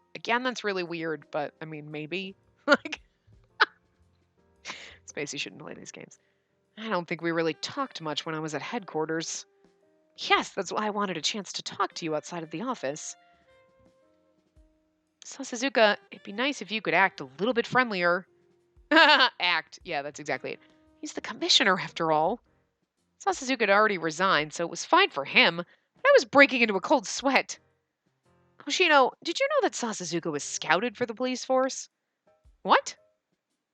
really weird, but, I mean, maybe. Like, Spacey shouldn't play these games. I don't think we really talked much when I was at headquarters. Yes, that's why I wanted a chance to talk to you outside of the office. Sasazuka, it'd be nice if you could act a little bit friendlier. Act. Yeah, that's exactly it. He's the commissioner, after all. Sasazuka had already resigned, so it was fine for him, but I was breaking into a cold sweat. Hoshino, did you know that Sasazuka was scouted for the police force? What?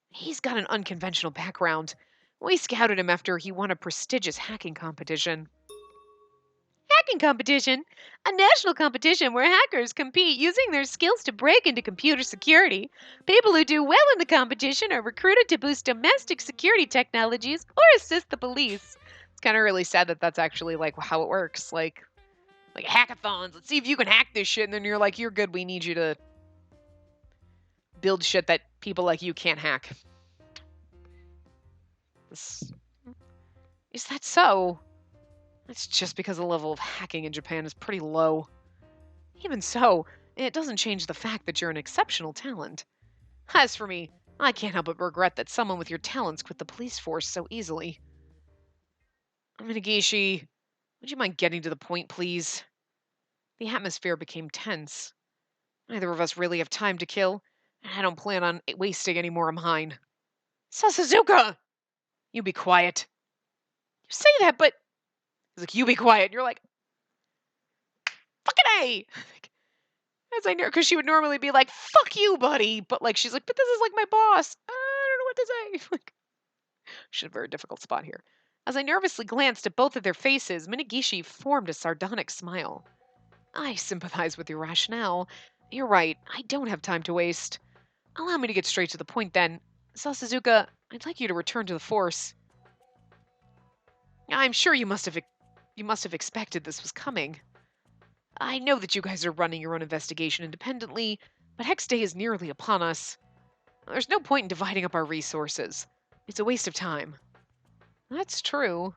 He's got an unconventional background. We scouted him after he won a prestigious hacking competition. Hacking competition? A national competition where hackers compete using their skills to break into computer security. People who do well in the competition are recruited to boost domestic security technologies or assist the police. It's kind of really sad that that's actually like how it works. Like hackathons. Let's see if you can hack this shit. And then you're like, you're good. We need you to build shit that people like you can't hack. Is that so? It's just because the level of hacking in Japan is pretty low. Even so, it doesn't change the fact that you're an exceptional talent. As for me, I can't help but regret that someone with your talents quit the police force so easily. Minagishi, would you mind getting to the point, please? The atmosphere became tense. Neither of us really have time to kill, and I don't plan on wasting any more of mine. Sasazuka! You be quiet. You say that, but... He's like, you be quiet. And you're like, fucking A! As I know, because she would normally be like, fuck you, buddy. But like, she's like, but this is like my boss. I don't know what to say. Like, she's in a very difficult spot here. As I nervously glanced at both of their faces, Minagishi formed a sardonic smile. I sympathize with your rationale. You're right, I don't have time to waste. Allow me to get straight to the point then. Sasazuka, I'd like you to return to the force. I'm sure you must have expected this was coming. I know that you guys are running your own investigation independently, but Hex Day is nearly upon us. There's no point in dividing up our resources. It's a waste of time. That's true.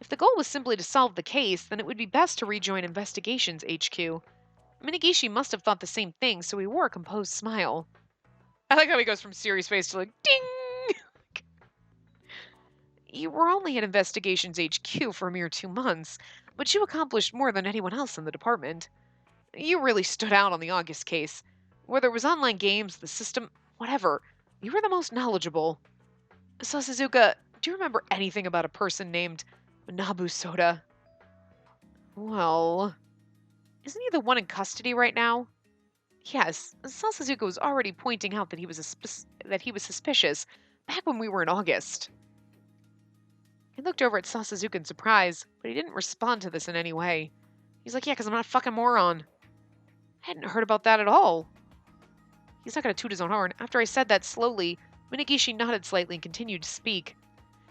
If the goal was simply to solve the case, then it would be best to rejoin Investigations HQ. Minagishi must have thought the same thing, so he wore a composed smile. I like how he goes from serious face to like, ding! You were only at Investigations HQ for a mere 2 months, but you accomplished more than anyone else in the department. You really stood out on the August case. Whether it was online games, the system, whatever, you were the most knowledgeable. Sasazuka, do you remember anything about a person named Nabu Soda? Well, isn't he the one in custody right now? Yes, Sasazuka was already pointing out that he was suspicious back when we were in August. He looked over at Sasazuka in surprise, but he didn't respond to this in any way. He's like, yeah, because I'm not a fucking moron. I hadn't heard about that at all. He's not going to toot his own horn. After I said that slowly, Minagishi nodded slightly and continued to speak.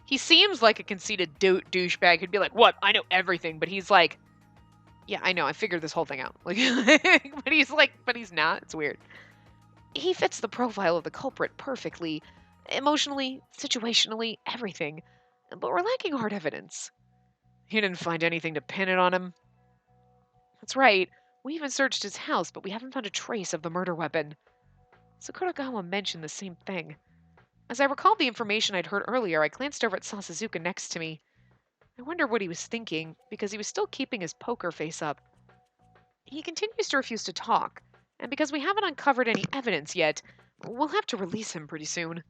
He seems like a conceited douchebag who'd be like, what? I know everything. But he's like, yeah, I know. I figured this whole thing out. Like, but he's not. It's weird. He fits the profile of the culprit perfectly. Emotionally, situationally, everything. But we're lacking hard evidence. You didn't find anything to pin it on him? That's right. We even searched his house, but we haven't found a trace of the murder weapon. Sakuragawa mentioned the same thing. As I recalled the information I'd heard earlier, I glanced over at Sasazuka next to me. I wonder what he was thinking, because he was still keeping his poker face up. He continues to refuse to talk, and because we haven't uncovered any evidence yet, we'll have to release him pretty soon.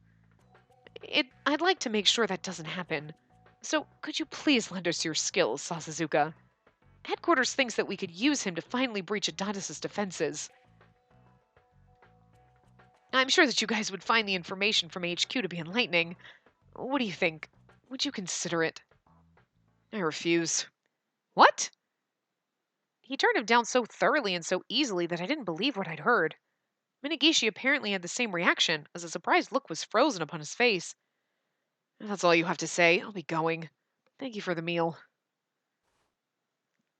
I'd like to make sure that doesn't happen. So, could you please lend us your skills, Sasazuka? Headquarters thinks that we could use him to finally breach Adonis' defenses. I'm sure that you guys would find the information from HQ to be enlightening. What do you think? Would you consider it? I refuse. What? He turned him down so thoroughly and so easily that I didn't believe what I'd heard. Minagishi apparently had the same reaction, as a surprised look was frozen upon his face. If that's all you have to say, I'll be going. Thank you for the meal.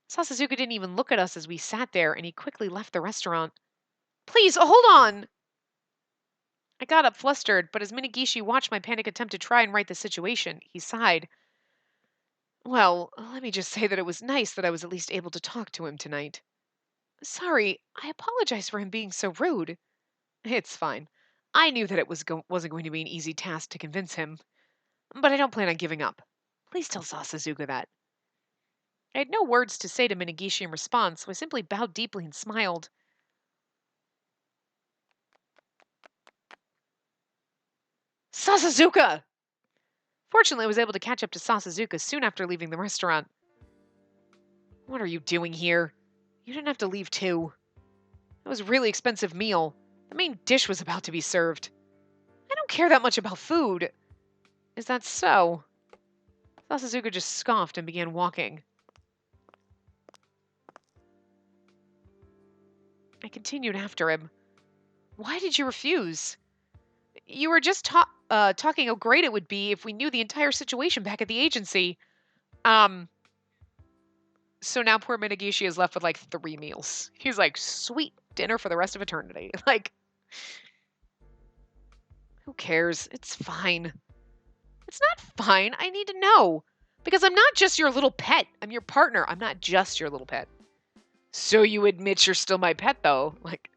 Sasazuka didn't even look at us as we sat there, and he quickly left the restaurant. Please, hold on! I got up flustered, but as Minagishi watched my panic attempt to try and right the situation, he sighed. Well, let me just say that it was nice that I was at least able to talk to him tonight. Sorry, I apologize for him being so rude. It's fine. I knew that it wasn't going to be an easy task to convince him, but I don't plan on giving up. Please tell Sasazuka that. I had no words to say to Minagishi in response, so I simply bowed deeply and smiled. Sasazuka! Fortunately, I was able to catch up to Sasazuka soon after leaving the restaurant. What are you doing here? You didn't have to leave too. It was a really expensive meal. The main dish was about to be served. I don't care that much about food. Is that so? Sasazuka just scoffed and began walking. I continued after him. Why did you refuse? You were just talking how great it would be if we knew the entire situation back at the agency. So now poor Minagishi is left with like 3 meals. He's like, sweet dinner for the rest of eternity. Like, who cares? It's fine. It's not fine. I need to know. Because I'm not just your little pet. I'm your partner. I'm not just your little pet. So you admit you're still my pet, though. Like,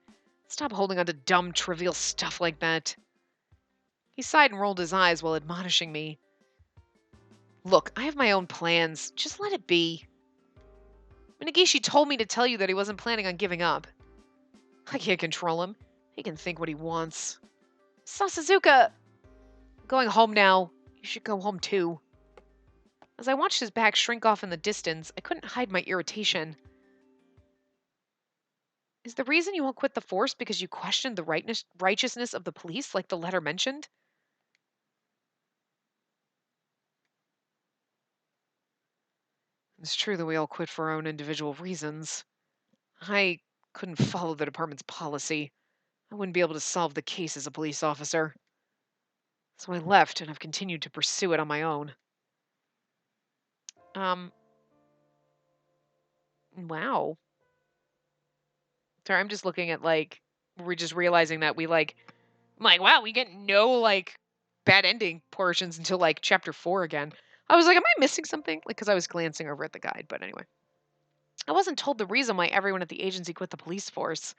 stop holding on to dumb, trivial stuff like that. He sighed and rolled his eyes while admonishing me. Look, I have my own plans. Just let it be. Minagishi told me to tell you that he wasn't planning on giving up. I can't control him. He can think what he wants. Sasazuka! Going home now. You should go home too. As I watched his back shrink off in the distance, I couldn't hide my irritation. Is the reason you won't quit the force because you questioned the righteousness of the police, like the letter mentioned? It's true that we all quit for our own individual reasons. I couldn't follow the department's policy. I wouldn't be able to solve the case as a police officer. So I left, and I've continued to pursue it on my own. Wow. Sorry, I'm just looking at, like, we're just realizing that I'm like, wow, we get no, like, bad ending portions until, like, chapter 4 again. I was like, am I missing something? Like, because I was glancing over at the guide, but anyway. I wasn't told the reason why everyone at the agency quit the police force.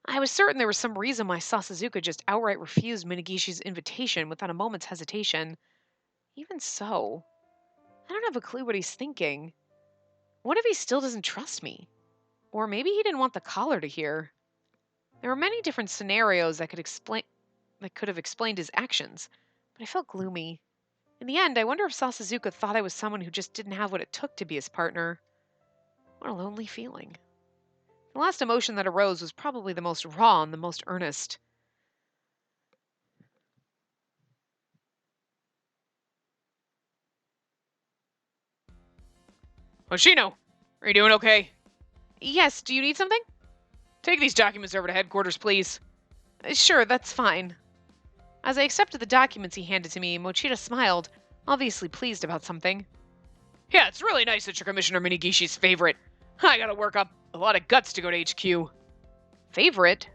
I was certain there was some reason why Sasazuka just outright refused Minagishi's invitation without a moment's hesitation. Even so, I don't have a clue what he's thinking. What if he still doesn't trust me? Or maybe he didn't want the caller to hear. There were many different scenarios that could have explained his actions, but I felt gloomy. In the end, I wonder if Sasazuka thought I was someone who just didn't have what it took to be his partner. What a lonely feeling. The last emotion that arose was probably the most raw and the most earnest. Hoshino, are you doing okay? Yes, do you need something? Take these documents over to headquarters, please. Sure, that's fine. As I accepted the documents he handed to me, Mochida smiled, obviously pleased about something. Yeah, it's really nice that you're Commissioner Minigishi's favorite. I gotta work up a lot of guts to go to HQ. Favorite?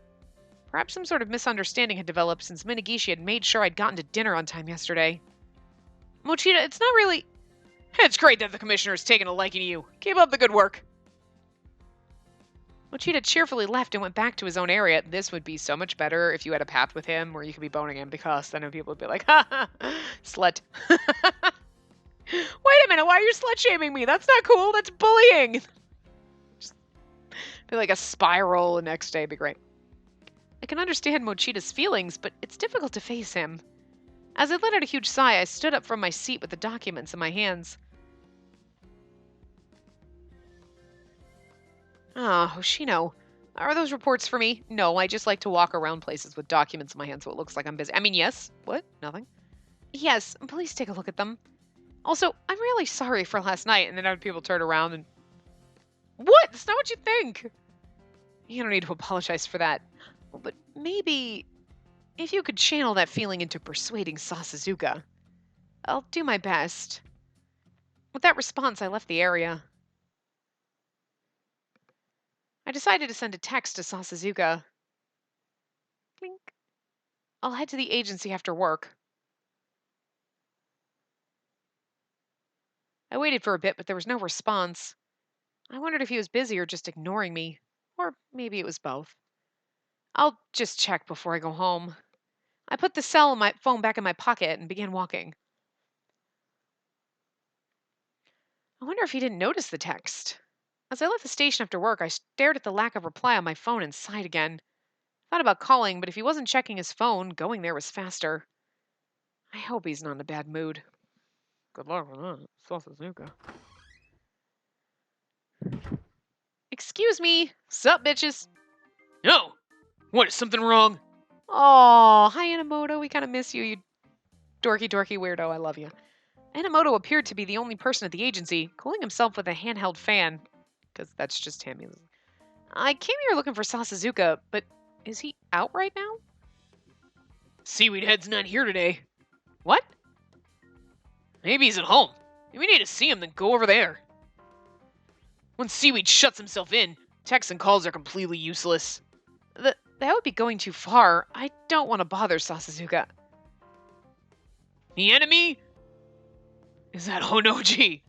Perhaps some sort of misunderstanding had developed since Minigishi had made sure I'd gotten to dinner on time yesterday. Mochida, it's not really... It's great that the Commissioner's taken a liking to you. Keep up the good work. Mochida cheerfully left and went back to his own area. This would be so much better if you had a path with him where you could be boning him, because then people would be like, ha ha, slut. Wait a minute, why are you slut-shaming me? That's not cool, that's bullying. Just be like a spiral the next day, it'd be great. I can understand Mochida's feelings, but it's difficult to face him. As I let out a huge sigh, I stood up from my seat with the documents in my hands. Ah, Hoshino. Are those reports for me? No, I just like to walk around places with documents in my hand so it looks like I'm busy. I mean, yes. What? Nothing? Yes, please take a look at them. Also, I'm really sorry for last night. And then other people turn around and... What? That's not what you think. You don't need to apologize for that. But maybe... if you could channel that feeling into persuading Sasazuka. I'll do my best. With that response, I left the area. I decided to send a text to Sasazuka. Clink. I'll head to the agency after work. I waited for a bit, but there was no response. I wondered if he was busy or just ignoring me. Or maybe it was both. I'll just check before I go home. I put the cell on my phone back in my pocket and began walking. I wonder if he didn't notice the text. As I left the station after work, I stared at the lack of reply on my phone and sighed again. Thought about calling, but if he wasn't checking his phone, going there was faster. I hope he's not in a bad mood. Good luck with that, Sasazuka. Excuse me. Sup, bitches? No. What, is something wrong? Oh, hi, Inamoto. We kind of miss you, you dorky weirdo. I love you. Inamoto appeared to be the only person at the agency, cooling himself with a handheld fan. Because that's just him. I came here looking for Sasazuka, but is he out right now? Seaweed Head's not here today. What? Maybe he's at home. If we need to see him, then go over there. When Seaweed shuts himself in, texts and calls are completely useless. That would be going too far. I don't want to bother Sasazuka. The enemy? Is that Honoji?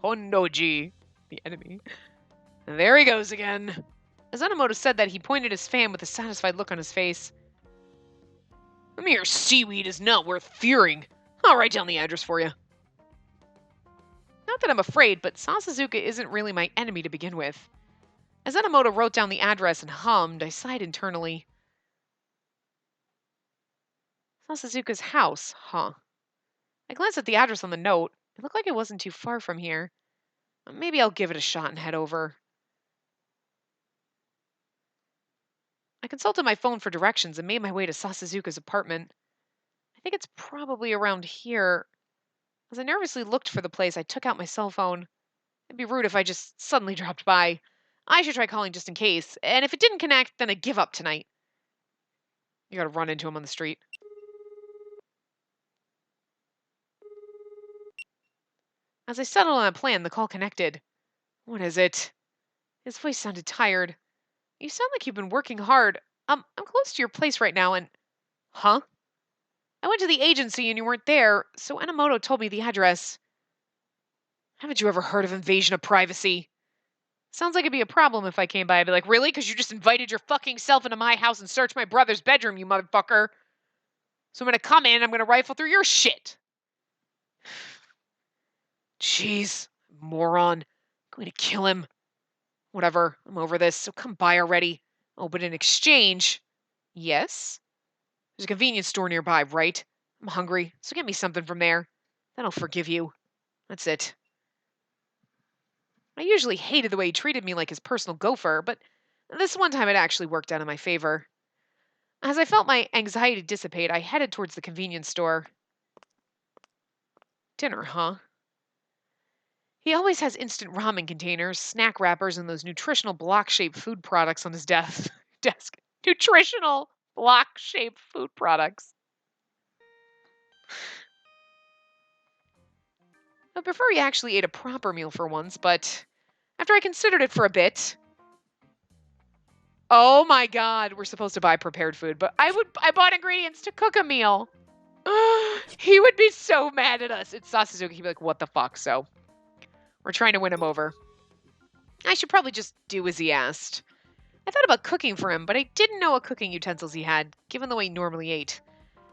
Honnoji, the enemy. And there he goes again. As Enomoto said that, he pointed his fan with a satisfied look on his face. A mere seaweed is not worth fearing. I'll write down the address for you. Not that I'm afraid, but Sasazuka isn't really my enemy to begin with. As Enomoto wrote down the address and hummed, I sighed internally. Sasazuka's house, huh? I glanced at the address on the note. It looked like it wasn't too far from here. Maybe I'll give it a shot and head over. I consulted my phone for directions and made my way to Sasazuka's apartment. I think it's probably around here. As I nervously looked for the place, I took out my cell phone. It'd be rude if I just suddenly dropped by. I should try calling just in case, and if it didn't connect, then I'd give up tonight. You gotta run into him on the street. As I settled on a plan, the call connected. What is it? His voice sounded tired. You sound like you've been working hard. I'm close to your place right now and... Huh? I went to the agency and you weren't there, so Enomoto told me the address. Haven't you ever heard of invasion of privacy? Sounds like it'd be a problem if I came by. I'd be like, really? Because you just invited your fucking self into my house and searched my brother's bedroom, you motherfucker. So I'm gonna come in and I'm gonna rifle through your shit. Jeez, moron. I'm going to kill him. Whatever, I'm over this, so come by already. Oh, but in exchange... Yes? There's a convenience store nearby, right? I'm hungry, so get me something from there. Then I'll forgive you. That's it. I usually hated the way he treated me like his personal gopher, but this one time it actually worked out in my favor. As I felt my anxiety dissipate, I headed towards the convenience store. Dinner, huh? He always has instant ramen containers, snack wrappers, and those nutritional block-shaped food products on his desk. Nutritional block-shaped food products. I prefer he actually ate a proper meal for once, but after I considered it for a bit... Oh my god, we're supposed to buy prepared food, but I bought ingredients to cook a meal. He would be so mad at us. It's Sasazuka. He'd be like, what the fuck? So, we're trying to win him over. I should probably just do as he asked. I thought about cooking for him, but I didn't know what cooking utensils he had, given the way he normally ate.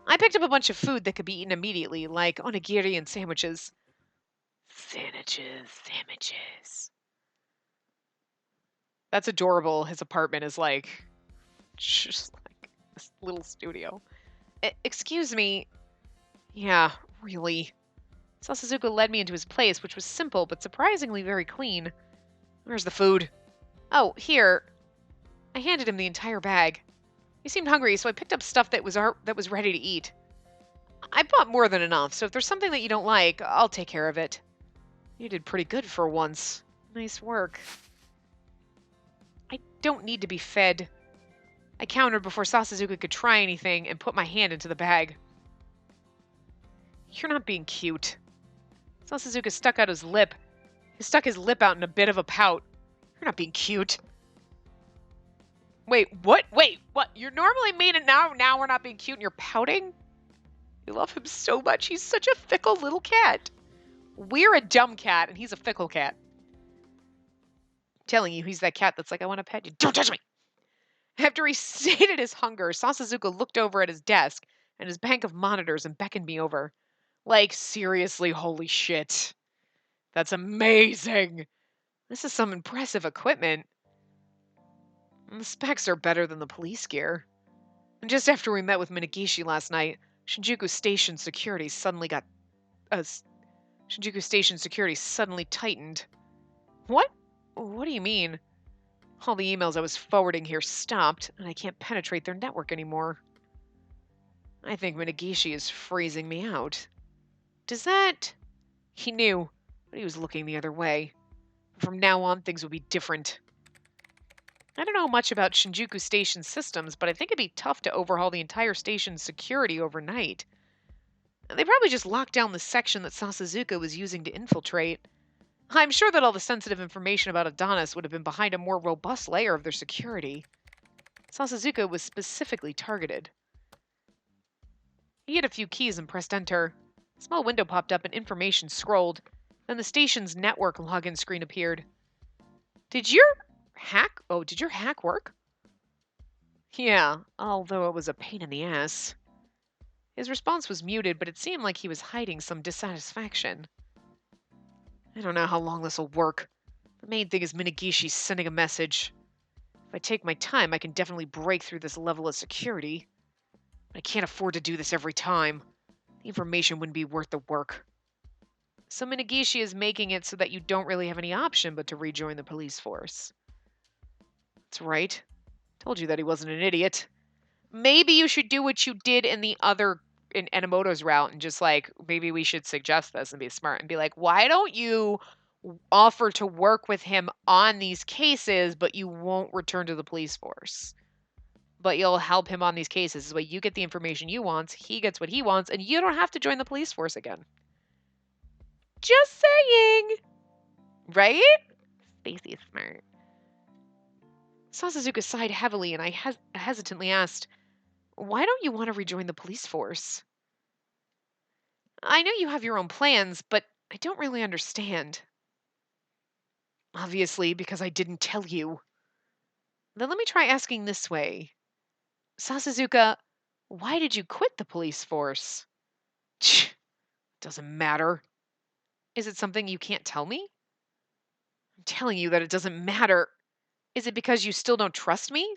I picked up a bunch of food that could be eaten immediately, like onigiri and sandwiches. Sandwiches. That's adorable. His apartment is like, just like this little studio. Excuse me. Yeah, really. Sasazuka led me into his place, which was simple but surprisingly very clean. Where's the food? Oh, here. I handed him the entire bag. He seemed hungry, so I picked up stuff that was ready to eat. I bought more than enough, so if there's something that you don't like, I'll take care of it. You did pretty good for once. Nice work. I don't need to be fed. I countered before Sasazuka could try anything and put my hand into the bag. You're not being cute. Sasazuka stuck out his lip. He stuck his lip out in a bit of a pout. You're not being cute. Wait, what? Wait, what? You're normally mean and now we're not being cute and you're pouting? You love him so much. He's such a fickle little cat. We're a dumb cat and he's a fickle cat. I'm telling you, he's that cat that's like, I want to pet you. Don't touch me! After he sated his hunger, Sasazuka looked over at his desk and his bank of monitors and beckoned me over. Like, seriously, holy shit. That's amazing. This is some impressive equipment. And the specs are better than the police gear. And just after we met with Minagishi last night, Shinjuku Station security suddenly tightened. What? What do you mean? All the emails I was forwarding here stopped, and I can't penetrate their network anymore. I think Minagishi is freezing me out. Does that... He knew, but he was looking the other way. From now on, things would be different. I don't know much about Shinjuku Station systems, but I think it'd be tough to overhaul the entire station's security overnight. They probably just locked down the section that Sasazuka was using to infiltrate. I'm sure that all the sensitive information about Adonis would have been behind a more robust layer of their security. Sasazuka was specifically targeted. He hit a few keys and pressed enter. A small window popped up and information scrolled. Then the station's network login screen appeared. Did your hack work? Yeah, although it was a pain in the ass. His response was muted, but it seemed like he was hiding some dissatisfaction. I don't know how long this will work. The main thing is Minagishi's sending a message. If I take my time, I can definitely break through this level of security. But I can't afford to do this every time. The information wouldn't be worth the work. So Minagishi is making it so that you don't really have any option but to rejoin the police force. That's right. Told you that he wasn't an idiot. Maybe you should do what you did in Enomoto's route and just maybe we should suggest this and be smart and be like, why don't you offer to work with him on these cases, but you won't return to the police force? But you'll help him on these cases. This way you get the information you want, he gets what he wants, and you don't have to join the police force again. Just saying. Right? Spacey is smart. Sasuzuka sighed heavily, and I hesitantly asked, why don't you want to rejoin the police force? I know you have your own plans, but I don't really understand. Obviously, because I didn't tell you. Then let me try asking this way. Sasuzuka, why did you quit the police force? Doesn't matter. Is it something you can't tell me? I'm telling you that it doesn't matter. Is it because you still don't trust me?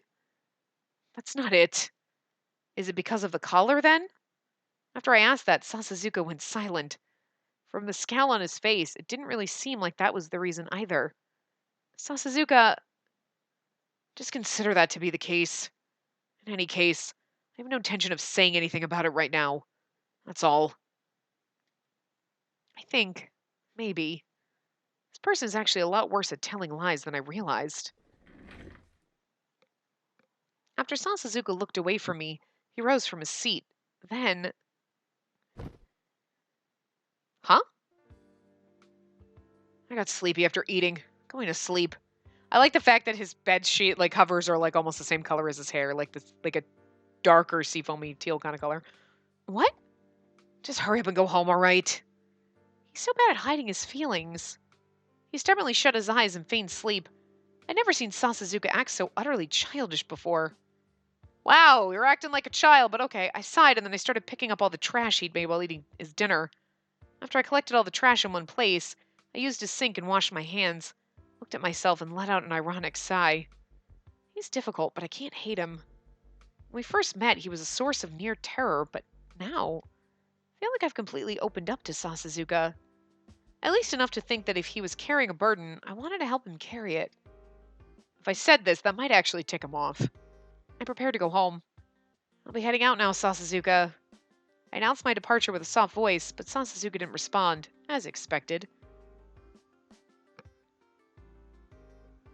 That's not it. Is it because of the collar, then? After I asked that, Sasuzuka went silent. From the scowl on his face, it didn't really seem like that was the reason either. Sasuzuka, just consider that to be the case. In any case, I have no intention of saying anything about it right now. That's all. I think, maybe, this person is actually a lot worse at telling lies than I realized. After Sasuzuka looked away from me, he rose from his seat. Then... Huh? I got sleepy after eating. Going to sleep. I like the fact that his bed sheet covers are almost the same color as his hair, like a darker seafoamy teal kind of color. What? Just hurry up and go home, all right? He's so bad at hiding his feelings. He stubbornly shut his eyes and feigned sleep. I'd never seen Sasuzuka act so utterly childish before. Wow, you're acting like a child, but okay. I sighed and then I started picking up all the trash he'd made while eating his dinner. After I collected all the trash in one place, I used his sink and washed my hands, looked at myself and let out an ironic sigh. He's difficult, but I can't hate him. When we first met, he was a source of near terror, but now, I feel like I've completely opened up to Sasuzuka. At least enough to think that if he was carrying a burden, I wanted to help him carry it. If I said this, that might actually tick him off. I prepared to go home. I'll be heading out now, Sasuzuka. I announced my departure with a soft voice, but Sasuzuka didn't respond, as expected.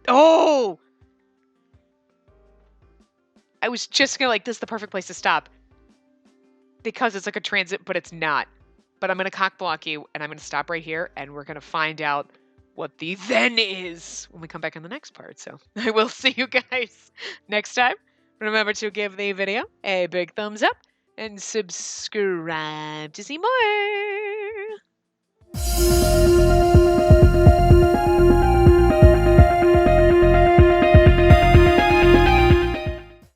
Oh! I was just gonna this is the perfect place to stop. Because it's like a transit, but it's not. But I'm gonna cock block you, and I'm gonna stop right here, and we're gonna find out what the then is when we come back in the next part. So I will see you guys next time. Remember to give the video a big thumbs up and subscribe to see more.